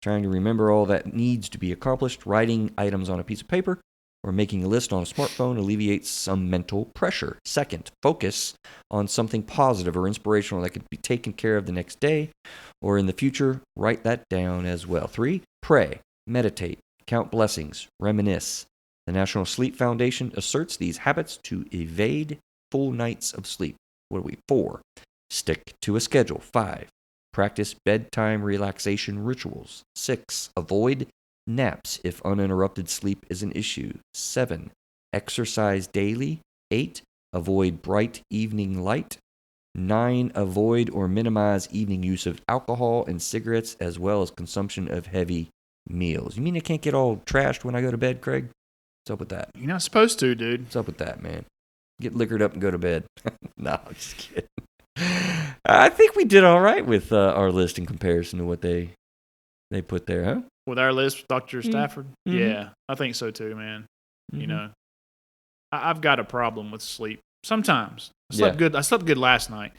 B: Trying to remember all that needs to be accomplished, writing items on a piece of paper, or making a list on a smartphone alleviates some mental pressure. Second, focus on something positive or inspirational that could be taken care of the next day or in the future. Write that down as well. 3, pray, meditate, count blessings, reminisce. The National Sleep Foundation asserts these habits to evade full nights of sleep. 4, stick to a schedule. 5, practice bedtime relaxation rituals. 6, avoid naps if uninterrupted sleep is an issue. 7, exercise daily. 8, avoid bright evening light. 9, avoid or minimize evening use of alcohol and cigarettes as well as consumption of heavy meals. You mean I can't get all trashed when I go to bed, Craig? What's up with that?
A: You're not supposed to, dude.
B: What's up with that, man? Get liquored up and go to bed. No, I'm just kidding. I think we did all right with our list in comparison to what they put there, huh?
A: With our list, Dr. Stafford?
B: Mm-hmm.
A: Yeah, I think so too, man.
B: Mm-hmm.
A: You know, I've got a problem with sleep. Sometimes. I slept good. I slept good last night.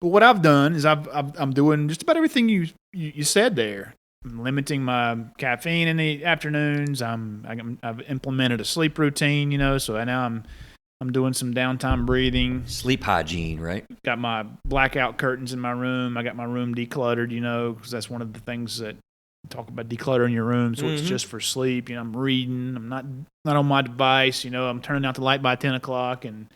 A: But what I've done is I'm doing just about everything you said there. I'm limiting my caffeine in the afternoons. I've implemented a sleep routine, you know, so now I'm doing some downtime breathing.
B: Sleep hygiene, right?
A: Got my blackout curtains in my room. I got my room decluttered, you know, because that's one of the things that talk about decluttering your room. So it's just for sleep. You know, I'm reading. I'm not on my device. You know, I'm turning out the light by 10 o'clock, and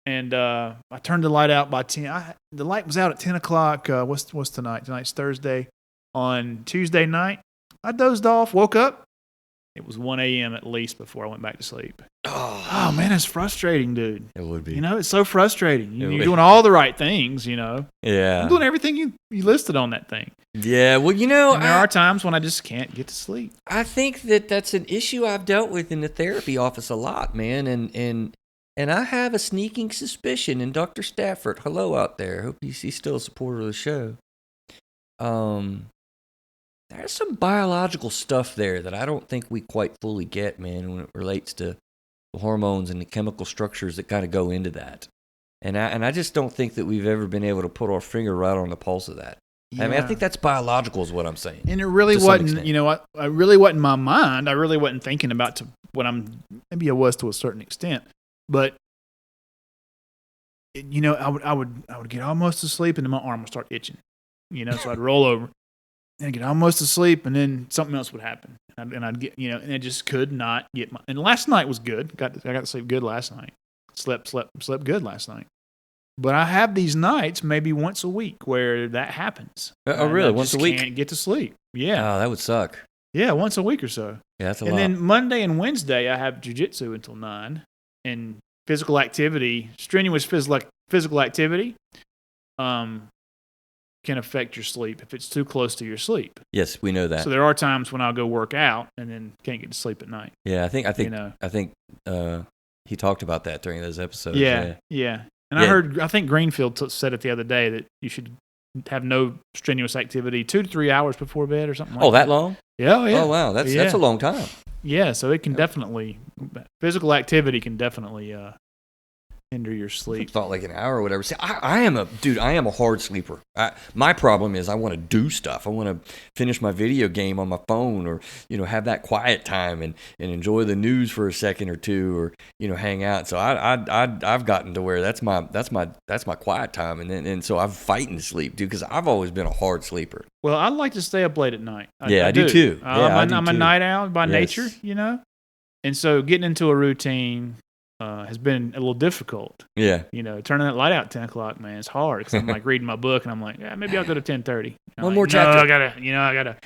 A: I turned the light out by 10. The light was out at 10 o'clock. What's tonight? Tonight's Thursday. On Tuesday night, I dozed off, woke up. It was 1 a.m. at least before I went back to sleep. Oh man, it's frustrating, dude.
B: It would be.
A: You know, it's so frustrating. You're doing all the right things, you know.
B: Yeah.
A: I'm doing everything you listed on that thing.
B: Yeah, well, you know.
A: And there are times when I just can't get to sleep.
B: I think that's an issue I've dealt with in the therapy office a lot, man. And I have a sneaking suspicion, and Dr. Stafford, hello out there. Hope he's still a supporter of the show. There's some biological stuff there that I don't think we quite fully get, man, when it relates to the hormones and the chemical structures that kind of go into that. And I just don't think that we've ever been able to put our finger right on the pulse of that. Yeah. I mean, I think that's biological is what I'm saying.
A: And it really wasn't, you know, I really wasn't my mind. I really wasn't thinking about what maybe I was to a certain extent. But, you know, I would get almost to sleep and then my arm would start itching, you know, so I'd roll over. And I'd get almost asleep, and then something else would happen, and I'd get, you know, and I just could not get my. And last night was good. I got to sleep good last night. Slept good last night. But I have these nights, maybe once a week, where that happens.
B: Oh, really? Once a week?
A: Can't get to sleep. Yeah.
B: Oh, that would suck.
A: Yeah, once a week or so.
B: Yeah, that's a lot.
A: And then Monday and Wednesday, I have jujitsu until 9, and physical activity, strenuous physical activity. Can affect your sleep if it's too close to your sleep.
B: Yes, we know that.
A: So there are times when I'll go work out and then can't get to sleep at night.
B: Yeah, I think
A: you know?
B: He talked about that during those episodes.
A: Yeah. And I think Greenfield said it the other day that you should have no strenuous activity 2 to 3 hours before bed or something like that.
B: Oh, that long?
A: Yeah.
B: Oh, wow. That's a long time.
A: Yeah, so it can definitely, physical activity can definitely hinder your sleep.
B: I thought like an hour or whatever. See, I am a hard sleeper. My problem is I want to do stuff. I want to finish my video game on my phone, or, you know, have that quiet time and enjoy the news for a second or two, or, you know, hang out. So I've gotten to where that's my quiet time, and so I'm fighting sleep, dude, because I've always been a hard sleeper.
A: Well, I like to stay up late at night.
B: I do too.
A: I'm a night owl by nature, you know, and so getting into a routine has been a little difficult. Yeah. You know, turning that light out at 10 o'clock, man, it's hard because I'm like reading my book and I'm like, yeah, maybe I'll go to 10:30.
B: One more chapter.
A: I gotta.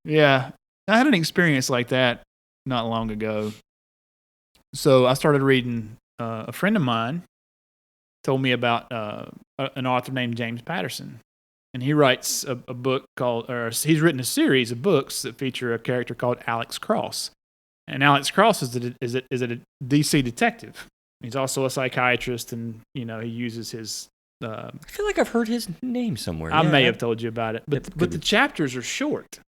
A: Yeah. I had an experience like that not long ago. So I started reading, a friend of mine told me about an author named James Patterson. And he writes a book he's written a series of books that feature a character called Alex Cross. And Alex Cross is a DC detective. He's also a psychiatrist, and, you know, he uses his.
B: I feel like I've heard his name somewhere.
A: I may have told you about it, but the chapters are short.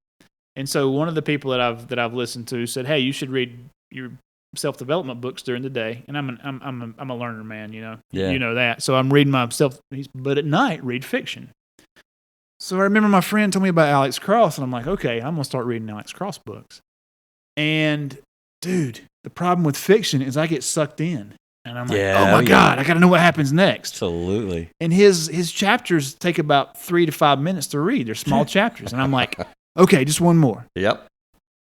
A: And so one of the people that I've listened to said, "Hey, you should read your self-development books during the day." And I'm a learner, man. You know, you know that. So I'm reading but at night read fiction. So I remember my friend told me about Alex Cross, and I'm like, okay, I'm going to start reading Alex Cross books. And, dude, the problem with fiction is I get sucked in. And I'm like, oh, my God, I got to know what happens next.
B: Absolutely.
A: And his chapters take about 3 to 5 minutes to read. They're small chapters. And I'm like, okay, just one more.
B: Yep.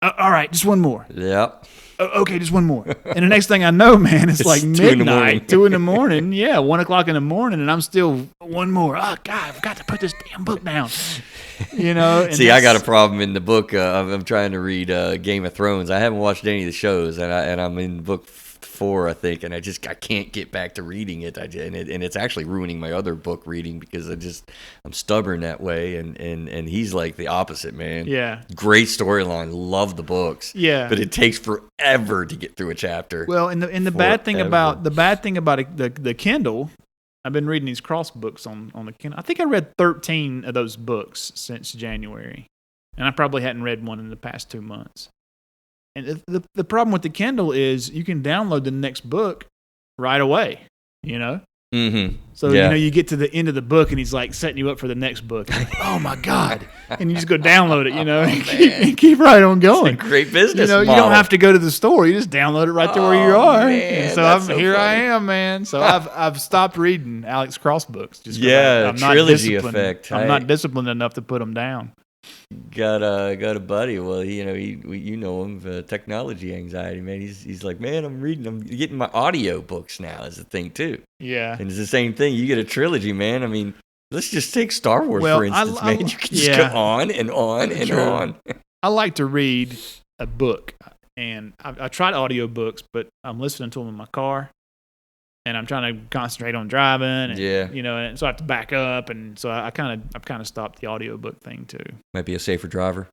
A: All right, just one more.
B: Yep.
A: Okay, just one more. And the next thing I know, man, it's like midnight, 2 in the morning. Yeah, 1 o'clock in the morning, and I'm still one more. Oh, God, I've got to put this damn book down. You know?
B: See, I got a problem in the book. I'm trying to read Game of Thrones. I haven't watched any of the shows, and I'm in book 4, I think, and I can't get back to reading it. And it's actually ruining my other book reading because I'm stubborn that way, and he's like the opposite, man.
A: Yeah.
B: Great storyline, love the books.
A: Yeah.
B: But it takes forever to get through a chapter.
A: Well, and the bad thing about the Kindle, I've been reading these Cross books on the Kindle. I think I read 13 of those books since January, and I probably hadn't read one in the past 2 months. And the problem with the Kindle is you can download the next book right away, you know?
B: Mm-hmm.
A: So, you get to the end of the book and he's like setting you up for the next book. Like, oh, my God. And you just go download it, and keep right on going.
B: It's a great business
A: You
B: model.
A: don't have to go to the store. You just download it right there where you are.
B: Man,
A: and so I am, man. So I've stopped reading Alex Cross books. Just I'm
B: trilogy effect.
A: I'm not disciplined enough to put them down.
B: Got a buddy. Well, you know him, technology anxiety, man. He's like, man, I'm getting my audio books now as a thing too.
A: Yeah,
B: and it's the same thing. You get a trilogy, man. I mean, let's just take Star Wars for instance, man. You can just go on and on and on.
A: I like to read a book, and I tried audio books, but I'm listening to them in my car. And I'm trying to concentrate on driving, and, and so I have to back up, and so I've kind of stopped the audiobook thing too.
B: Might be a safer driver.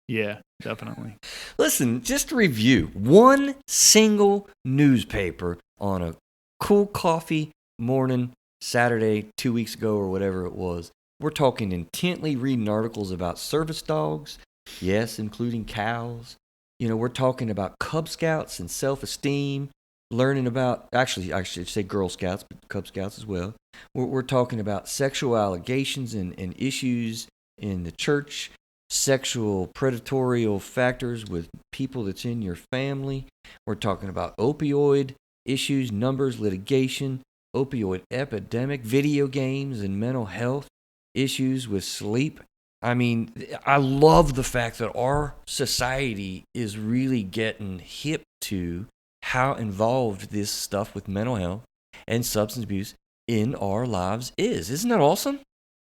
A: Yeah, definitely.
B: Listen, just to review, one single newspaper on a cool coffee morning Saturday 2 weeks ago or whatever it was. We're talking intently reading articles about service dogs, yes, including cows. We're talking about Cub Scouts and self-esteem. Learning about, actually, I should say Girl Scouts, but Cub Scouts as well. We're talking about sexual allegations and issues in the church, sexual predatorial factors with people that's in your family. We're talking about opioid issues, numbers, litigation, opioid epidemic, video games, and mental health issues with sleep. I mean, I love the fact that our society is really getting hip to how involved this stuff with mental health and substance abuse in our lives is. Isn't that awesome?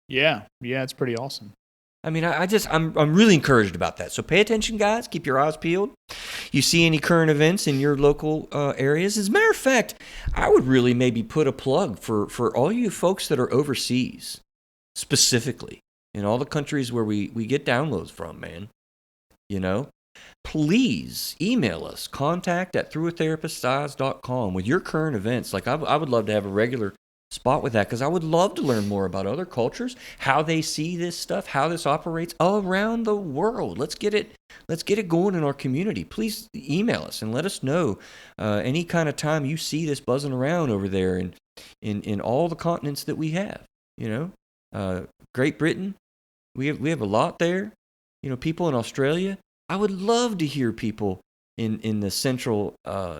A: Yeah, it's pretty awesome.
B: I mean, I'm really encouraged about that. So pay attention, guys. Keep your eyes peeled. You see any current events in your local areas? As a matter of fact, I would really maybe put a plug for all you folks that are overseas, specifically in all the countries where we get downloads from, man. Please email us, contact@throughbatherapisteyes.com with your current events. Like, I would love to have a regular spot with that because I would love to learn more about other cultures, how they see this stuff, how this operates around the world. Let's get it going in our community. Please email us and let us know any kind of time you see this buzzing around over there in all the continents that we have. Great Britain, we have a lot there. People in Australia. I would love to hear people in the Central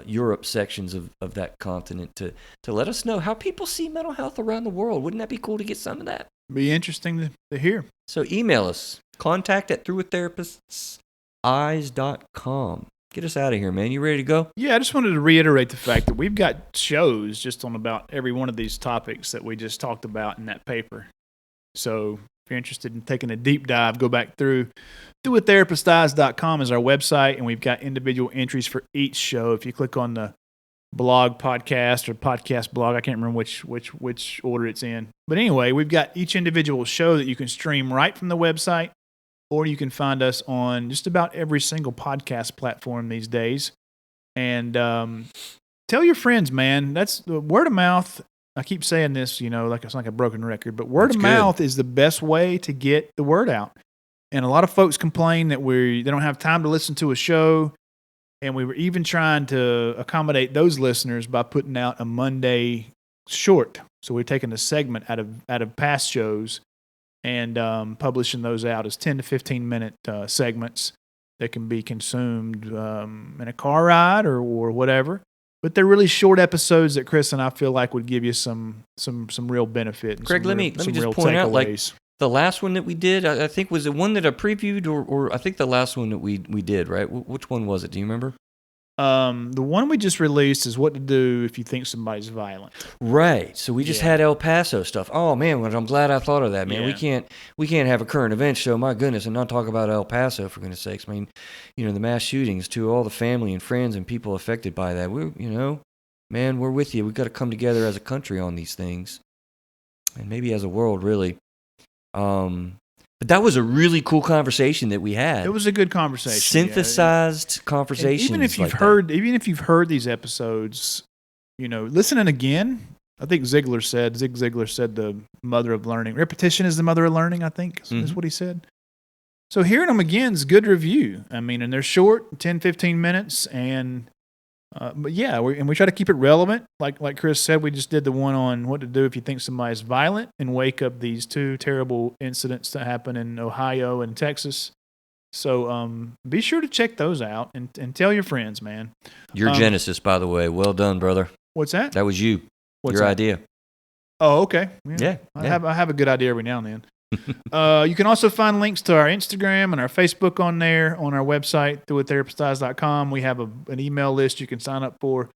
B: Europe sections of that continent to let us know how people see mental health around the world. Wouldn't that be cool to get some of that?
A: Be interesting to hear.
B: So email us, contact@throughbatherapisteyes.com. Get us out of here, man. You ready to go?
A: Yeah, I just wanted to reiterate the fact that we've got shows just on about every one of these topics that we just talked about in that paper. So if you're interested in taking a deep dive, go back through. throughbatherapisteyes.com is our website, and we've got individual entries for each show. If you click on the blog podcast or podcast blog, I can't remember which order it's in. But anyway, we've got each individual show that you can stream right from the website, or you can find us on just about every single podcast platform these days. And tell your friends, man. That's the word of mouth. I keep saying this, like it's like a broken record, but word of mouth is the best way to get the word out. And a lot of folks complain that they don't have time to listen to a show, and we were even trying to accommodate those listeners by putting out a Monday short. So we're taking a segment out of past shows and publishing those out as 10 to 15 minute segments that can be consumed in a car ride or whatever. But they're really short episodes that Chris and I feel like would give you some real benefit. And
B: Craig, let me just point out, like the last one that we did, I think was the one that I previewed, or I think the last one that we did, right? Which one was it? Do you remember?
A: The one we just released is what to do if you think somebody's violent.
B: Right. So we just had El Paso stuff. Oh man, I'm glad I thought of that, man.
A: Yeah.
B: We can't have a current event show, my goodness, and not talk about El Paso, for goodness sakes. I mean, the mass shootings, to all the family and friends and people affected by that. Man, we're with you. We've got to come together as a country on these things, and maybe as a world, really. But that was a really cool conversation that we had.
A: It was a good conversation.
B: Synthesized conversations.
A: Even if you've heard these episodes, listening again. I think Zig Ziglar said the mother of learning. Repetition is the mother of learning, I think, is what he said. So hearing them again is good review. I mean, and they're short, 10, 15 minutes, and but yeah, we try to keep it relevant. Like Chris said, we just did the one on what to do if you think somebody's violent, and wake up these two terrible incidents that happened in Ohio and Texas. So be sure to check those out and tell your friends, man.
B: Your Genesis, by the way. Well done, brother.
A: What's that?
B: That was you.
A: What's
B: your
A: that?
B: idea.
A: Oh, okay.
B: Yeah.
A: I have a good idea every now and then. You can also find links to our Instagram and our Facebook on there, on our website, doittherapistguys.com. We have an email list you can sign up for.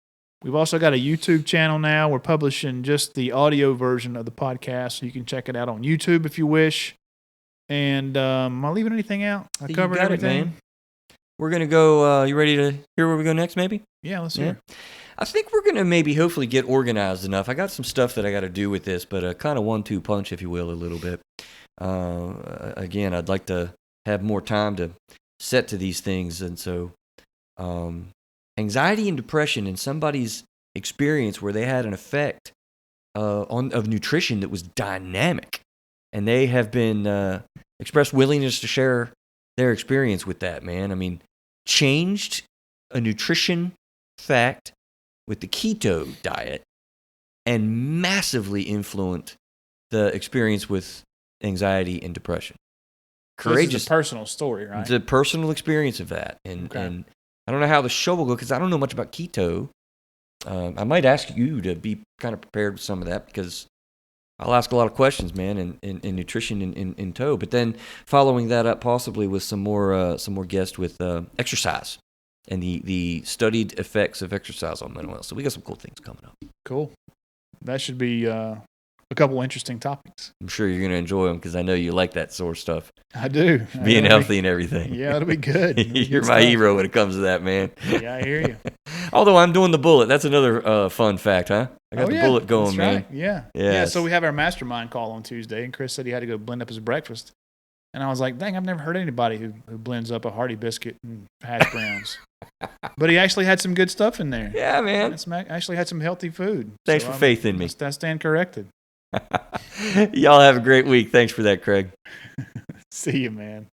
A: We've also got a YouTube channel now. We're publishing just the audio version of the podcast, so you can check it out on YouTube if you wish. And am I leaving anything out? I covered everything.
B: Man. We're going to go, you ready to hear where we go next, maybe?
A: Yeah, let's hear.
B: I think we're going to maybe hopefully get organized enough. I got some stuff that I got to do with this, but kind of 1-2 punch, if you will, a little bit. Again, I'd like to have more time to set to these things. And so anxiety and depression in somebody's experience where they had an effect of nutrition that was dynamic. And they have been expressed willingness to share their experience with that, man. I mean, changed a nutrition fact with the keto diet and massively influenced the experience with anxiety and depression.
A: Courageous. This is a personal story, right?
B: It's a personal experience of that. And I don't know how the show will go because I don't know much about keto. I might ask you to be kind of prepared with some of that because I'll ask a lot of questions, man, in nutrition in tow. But then following that up possibly with some more guests with exercise and the studied effects of exercise on mental health. So we got some cool things coming up.
A: Cool. That should be a couple interesting topics.
B: I'm sure you're going to enjoy them because I know you like that sort of stuff.
A: I do.
B: Being healthy and everything.
A: Yeah, it'll be good.
B: You're my hero when it comes to that, man.
A: Yeah, I hear you.
B: Although I'm doing the bullet. That's another fun fact, huh? I got the bullet going, man.
A: Right. Yeah. Yes. Yeah, so we have our mastermind call on Tuesday, and Chris said he had to go blend up his breakfast. And I was like, dang, I've never heard anybody who blends up a hearty biscuit and hash browns. But he actually had some good stuff in there.
B: Yeah, man.
A: Actually had some healthy food.
B: Thanks for faith in me.
A: I stand corrected.
B: Y'all have a great week. Thanks for that, Craig.
A: See you, man.